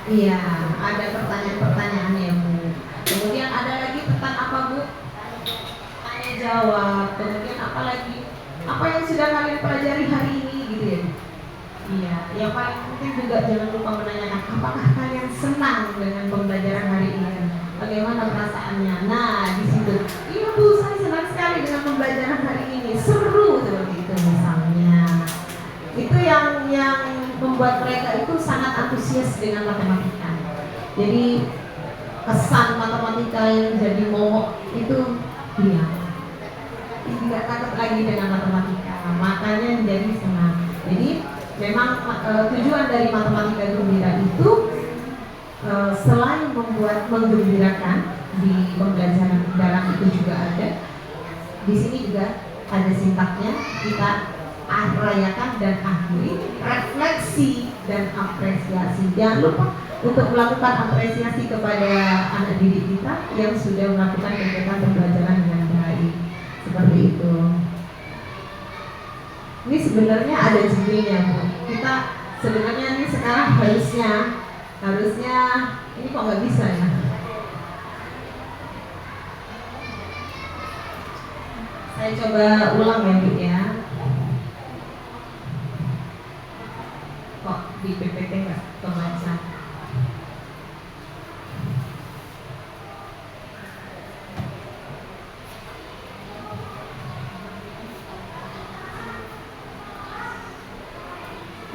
Iya, ada pertanyaan-pertanyaan ya Bu. Kemudian ada lagi tentang apa Bu? Tanya jawab. Kemudian apa lagi? Apa yang sudah kalian pelajari hari ini gitu ya? Iya, yang paling penting juga jangan lupa menanyakan apakah kalian senang dengan pembelajaran hari ini? Bagaimana perasaannya? Nah, di situ. Iya Bu, saya senang sekali dengan pembelajaran hari ini. Seru seperti itu misalnya. Itu yang membuat mereka itu sangat antusias dengan matematika. Jadi kesan matematika yang jadi momok itu hilang. Tidak takut lagi dengan matematika, makanya menjadi senang. Jadi memang tujuan dari matematika gembira itu selain membuat menggembirakan di pembelajaran dalam itu juga ada. Di sini juga ada sintaknya, kita rayakan dan akhiri, refleksi dan apresiasi. Jangan lupa untuk melakukan apresiasi kepada anak didik kita yang sudah melakukan kegiatan pembelajaran dengan baik. Seperti itu. Ini sebenarnya ada judulnya, Bu. Kita sebenarnya ini sekarang harusnya ini kok nggak bisa ya? Saya coba ulang ya, Bu ya. Kok di PPT nggak kebaca?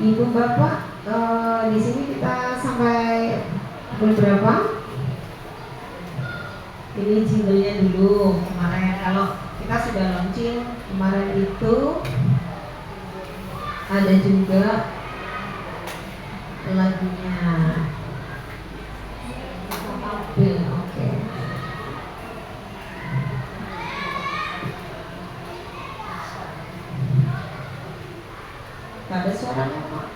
Ibu Bapak, di sini kita sampai pukul berapa? Ini jinglenya dulu kemarin. Kalau kita sudah launching kemarin itu ada juga lagunya. Oke. Ada suaranya Pak?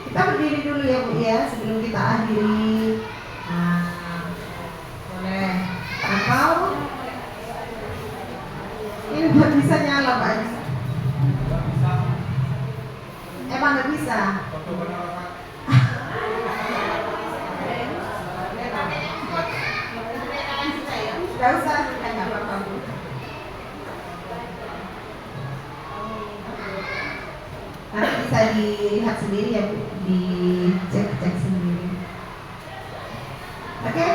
Kita berdiri dulu ya Bu ya sebelum kita akhiri. Nah, boleh. Atau ini nggak bisa nyala Pak? Emang nggak bisa? Nggak usah, nggak apa-apa Bu. Nanti bisa dilihat sendiri ya Bu, dicek sendiri. Oke,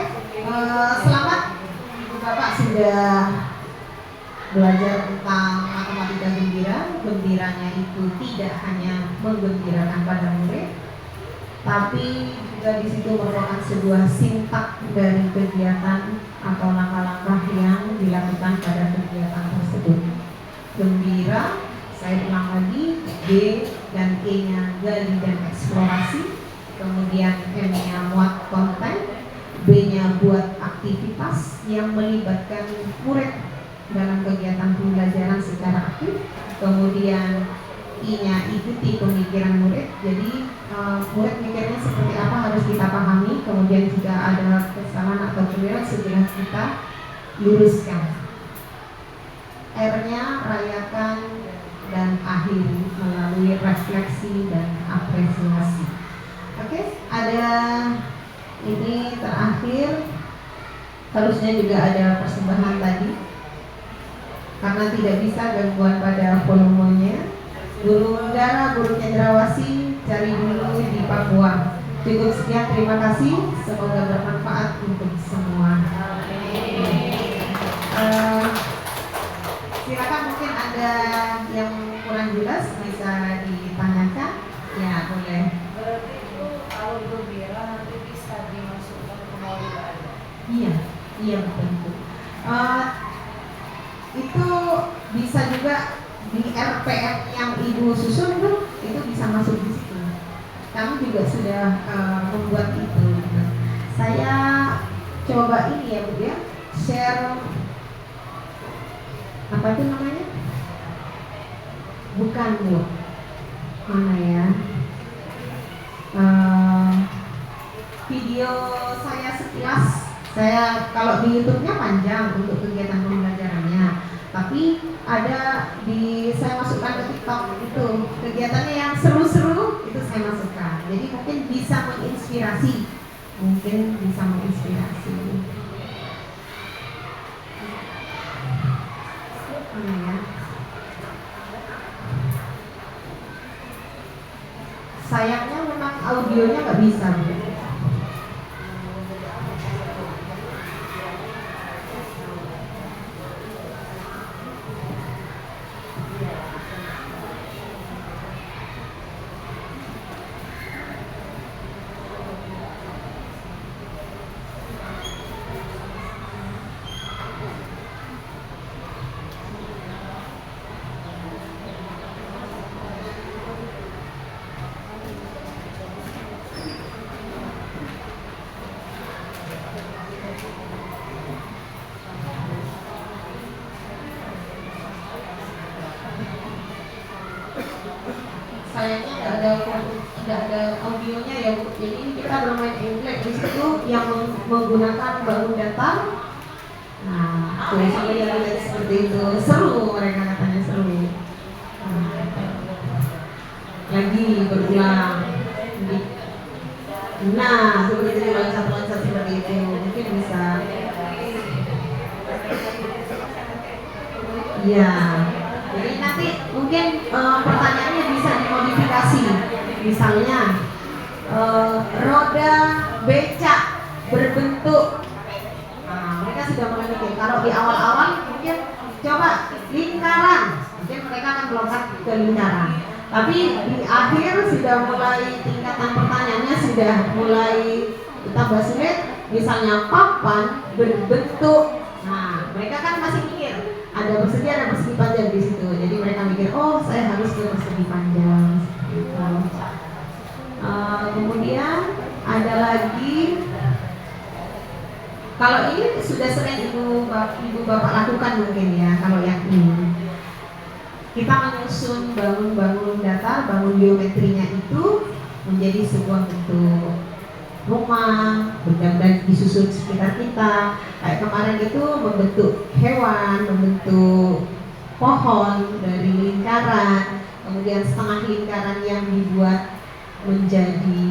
selamat Ibu Bapak sudah belajar tentang matematika gembira. Gembiranya itu tidak hanya menggembirakan pada murid, tapi juga di situ merupakan sebuah sintak dari kegiatan atau langkah-langkah yang dilakukan pada kegiatan tersebut. Gembira, saya ulang lagi, G dan E-nya gali dan eksplorasi, kemudian M-nya muat konten, B-nya buat aktivitas yang melibatkan murid dalam kegiatan pembelajaran secara aktif, kemudian I-nya ikuti pemikiran murid. Jadi murid mikirnya seperti apa harus kita pahami, kemudian jika ada kesalahan atau keliruan segera kita luruskan. R-nya rayakan dan akhiri melalui refleksi dan apresiasi. Oke, ada ini terakhir, harusnya juga ada persembahan tadi. Karena tidak bisa gangguan pada volumenya, guru udara, guru cendrawasih cari dulu di Papua. Cukup sekian, terima kasih, semoga bermanfaat untuk semua. Silakan, mungkin ada yang kurang jelas bisa ditanyakan. Ya boleh. Berarti itu kalau gembira nanti bisa dimasukkan ke maulid ada? Iya betul. Itu bisa juga di RPM yang Ibu susun itu bisa masuk di situ. Kami juga sudah membuat itu. Saya coba ini ya Bu ya, share apa itu namanya? Bukan Bu, mana ya? Video saya sekilas. Saya kalau di YouTube-nya panjang untuk kegiatan pembelajarannya, tapi ada saya masukkan ke TikTok itu kegiatannya yang seru-seru itu saya masukkan. Jadi mungkin bisa menginspirasi, Mana ya? Sayangnya memang audionya nggak bisa Bu. kayaknya nggak ada audionya ya Bu. Jadi ini kita bermain England di situ yang menggunakan bangun datar. Nah, tuh sampai lihat seperti itu, seru mereka katanya seru. Lagi berulang. Nah, seperti itu loncat-loncat seperti itu mungkin bisa. Ya, jadi nanti mungkin pertanyaannya bisa dimodifikasi. Misalnya roda becak berbentuk. Nah, mereka sudah mulai mikir. Kalau di awal-awal mungkin coba lingkaran, mungkin mereka akan melompat ke lingkaran. Tapi di akhir sudah mulai tingkatan pertanyaannya sudah mulai tambah sulit. Misalnya papan berbentuk. Nah, mereka kan masih mikir ada persegi, ada persegi panjang di situ. Jadi mereka mikir, oh saya harus ke persegi panjang. Gitu. Kemudian ada lagi, kalau ini sudah sering ibu bapak lakukan mungkin ya. Kalau yang ini kita menyusun bangun datar, bangun geometrinya itu menjadi sebuah bentuk rumah, benda-benda disusun sekitar kita. Kayak kemarin itu membentuk hewan, membentuk pohon dari lingkaran, kemudian setengah lingkaran yang dibuat menjadi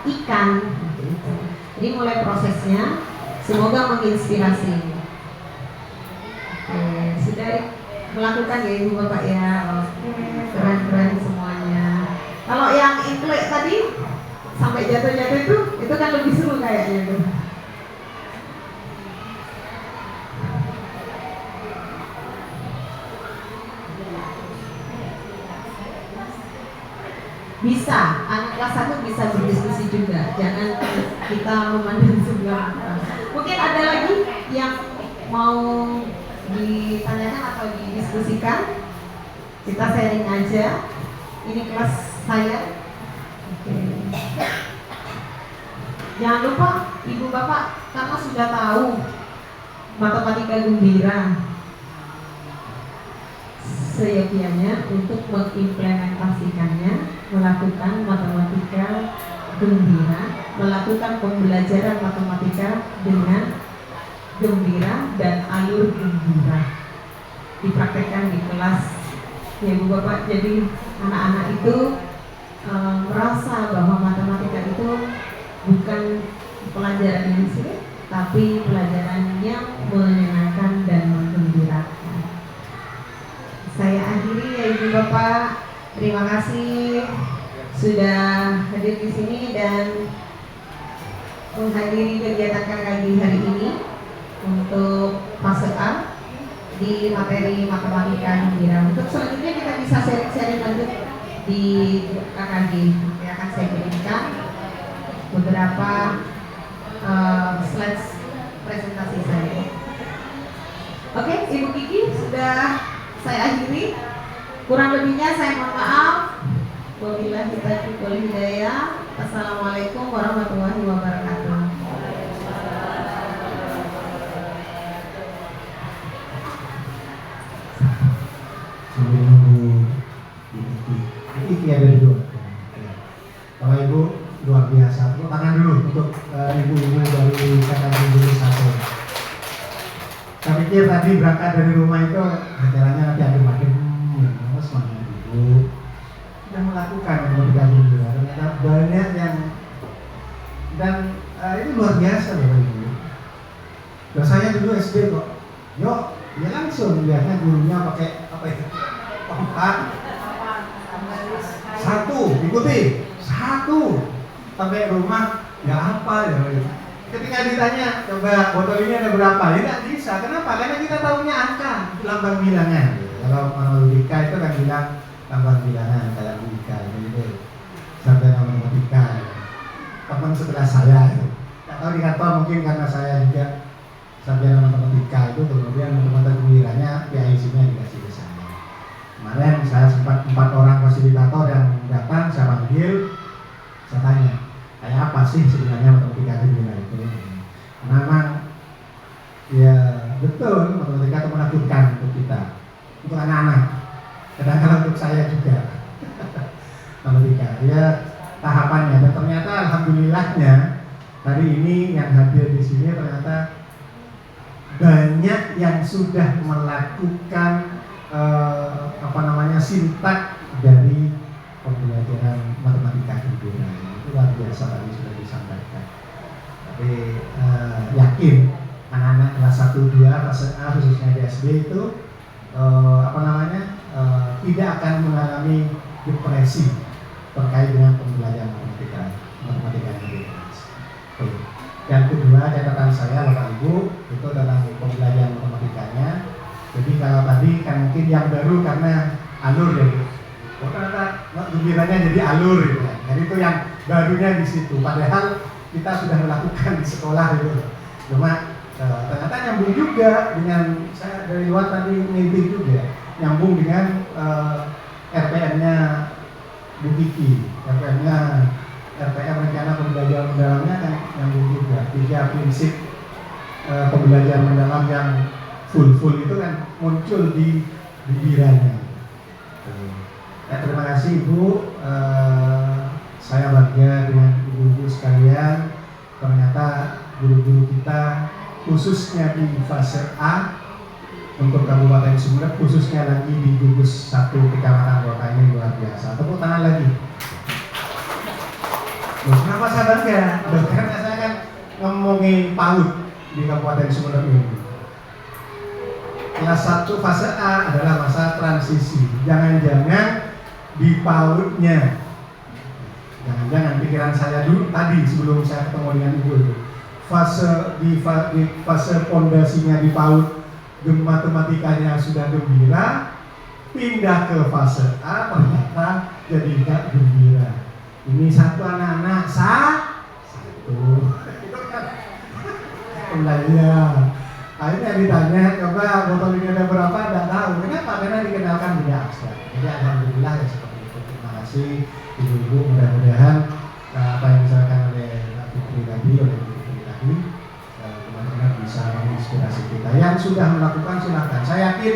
ikan. Gitu. Jadi mulai prosesnya, semoga menginspirasi. Oke, sudah melakukan ya Ibu Bapak ya. Oke, keren-keren semuanya. Kalau yang include tadi sampai jatuh-jatuh itu kan lebih seru kayaknya tuh. Bisa, anak kelas 1 bisa berdiskusi juga. Jangan kita memandang sebelah mata. Mungkin ada lagi yang mau ditanyakan atau didiskusikan. Kita sharing aja. Ini kelas saya. Oke. Jangan lupa Ibu Bapak, karena sudah tahu matematika gembira, seyogianya untuk mengimplementasikannya, melakukan matematika gembira, melakukan pembelajaran matematika dengan gembira dan alur gembira, dipraktekkan di kelas ya Ibu Bapak. Jadi anak-anak itu merasa bahwa matematika itu bukan pelajaran yang sulit, tapi pelajaran yang menyenangkan dan menggembirakan. Saya akhiri ya Ibu Bapak. Terima kasih sudah hadir di sini dan menghadiri kegiatan KKG hari ini untuk fase A di materi matematika gembira. Untuk selanjutnya kita bisa sharing lanjut di KKG. Nanti akan saya kirimkan beberapa slides presentasi saya. Oke, Ibu Kiki sudah saya akhiri. Kurang lebihnya saya mohon maaf. Wabillahi taufiq wal hidayah. Assalamualaikum warahmatullahi wabarakatuh. Sambil nunggu Kiki ada dulu. Bapak Ibu luar biasa. Tepuk tangan dulu untuk ibu-ibu dari KKG Jurus 1. Saya pikir tadi berangkat dari rumah itu acaranya nanti adem-adem, semangat ibu sudah melakukan matematika gembira. Ternyata banyak yang dan ini luar biasa Bapak Ibu. Dan saya dulu SD kok, yuk dia langsung lihatnya gurunya pakai apa itu? Pangkat. Satu, ikuti. Satu. Sampai rumah nggak apa ya. Ketika ditanya, coba botol ini ada berapa? Ya nggak bisa. Kenapa? Karena kita tahunya angka, itu lambang bilangan. Kalau matematika itu kan bilang lambang bilangan kayak logika gitu. Sampai matematika. Teman sebelah saya itu. Nggak tahu di kantor mungkin karena saya juga sarjana matematika itu, kemudian matematika gembiranya PIC-nya dikasih ke saya. Kemarin saya sempat 4 orang fasilitator yang datang, saya panggil, saya tanya, kayak apa sih sebenarnya matematika gembira itu? Karena memang ya betul matematika itu menakutkan untuk kita, untuk anak-anak, kadang-kadang untuk saya juga. ya tahapannya. Dan ternyata alhamdulillahnya hari ini yang hadir di sini ternyata banyak yang sudah melakukan sintak dari pembelajaran matematika hiburan. Itu luar biasa tadi sudah disampaikan. Tapi yakin anak-anak kelas 1, 2, fase A khususnya di SD itu tidak akan mengalami depresi terkait dengan pembelajaran matematika hiburan. Yang kedua, catatan saya Bapak Ibu itu dalam pembelajaran matematikanya. Jadi kalau tadi kan mungkin yang baru karena alur ya, ternyata gembiranya jadi alur gitu ya. Jadi itu yang barunya di situ. Padahal kita sudah melakukan di sekolah itu. Cuma ternyata nyambung juga dengan saya dari luar tadi ngintip juga, nyambung dengan RPM-nya Bu Kiki, RPM rencana pembelajaran mendalamnya kan nyambung juga. 3 prinsip pembelajaran mendalam yang full itu kan muncul di bibiranya. Terima kasih Ibu. Saya bangga dengan ibu-ibu sekalian. Ternyata guru-guru kita khususnya di fase A untuk Kabupaten Sumeneb, khususnya lagi di gugus 1 Kecamatan Kota ini luar biasa. Tepuk tangan lagi. Kenapa saya bangga? Karena saya kan ngomongin PAUD di Kabupaten Sumeneb ini. Kelas 1 fase A adalah masa transisi. Jangan-jangan di PAUD-nya, jangan-jangan pikiran saya dulu tadi sebelum saya ketemu dengan Ibu itu, di fase pondasinya di PAUD matematikanya sudah gembira, pindah ke fase A ternyata jadi tidak gembira. Ini satu anak-anak satu pembelajaran. Akhirnya ditanya, coba botol ini ada berapa? Tidak tahu. Kenapa? Karena dikenalkan benda abstrak. Jadi alhamdulillah ya seperti itu. Terima kasih ibu-ibu. Mudah-mudahan apa yang disampaikan oleh Fitri tadi, teman-teman bisa menginspirasi kita. Yang sudah melakukan silakan. Saya yakin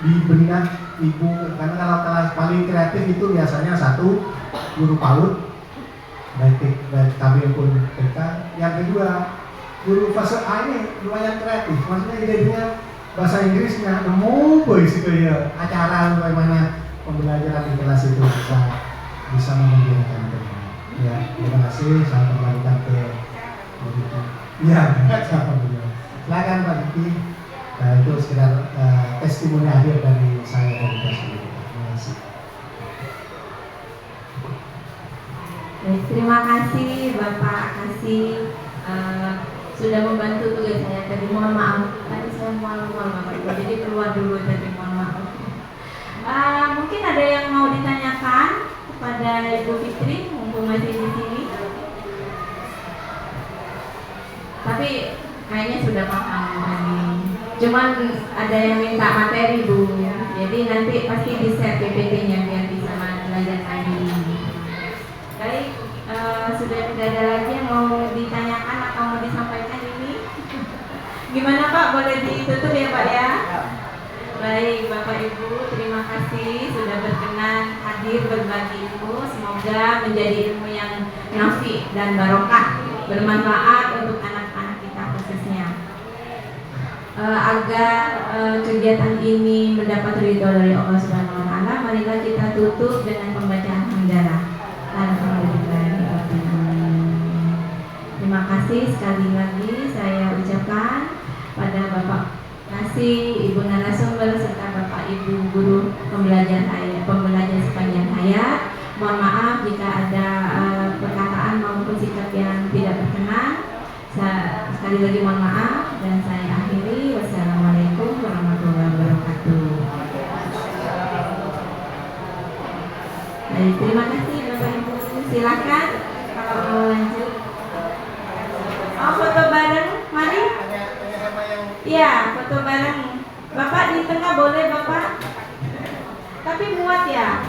di benak ibu, karena kalau kelas paling kreatif itu biasanya 1 guru PAUD, baik KB pun TK. Yang kedua, guru fase A ini lumayan kreatif, maksudnya idenya bahasa Inggrisnya nemu boys itu ya, acara bagaimana pembelajaran di kelas itu bisa menggembirakan teman. Ya, terima kasih. Saya kembalikan ke ya, silakan Pak Diki. Nah, itu sekedar testimoni akhir dari saya dari kelas ini. Terima kasih. Terima kasih Bapak Kasih sudah membantu tugas saya tadi. Mohon maaf tadi saya malu-malu Bapak Ibu, jadi keluar dulu tadi, mohon maaf. Mungkin ada yang mau ditanyakan kepada Ibu Fitri mumpung masih di sini. Tapi kayaknya sudah paham tadi. Cuman ada yang minta materi Bu, jadi nanti pasti di-share PPT-nya biar bisa belajar lagi. Baik, sudah tidak ada lagi yang mau ditanyakan atau mau disampaikan ini. Gimana Pak, boleh ditutup ya Pak ya? Baik Bapak Ibu, terima kasih sudah berkenan hadir berbagi ilmu. Semoga menjadi ilmu yang nafi dan barokah, bermanfaat untuk anak-anak kita khususnya. Agar kegiatan ini mendapat ridho dari Allah Subhanahu wa Ta'ala, marilah kita tutup dengan pembacaan hamdalah. Terima kasih sekali lagi saya ucapkan pada Bapak Kasih, Ibu narasumber serta Bapak Ibu guru pembelajar sepanjang hayat. Mohon maaf jika ada perkataan maupun sikap yang tidak berkenan. Sekali lagi mohon maaf dan saya akhiri. Wassalamualaikum warahmatullahi wabarakatuh. Baik, terima kasih Bapak Ibu. Silakan kalau mau lanjut. Oh, foto bareng, mari. Iya, foto bareng. Bapak di tengah boleh Bapak. Tapi muat ya.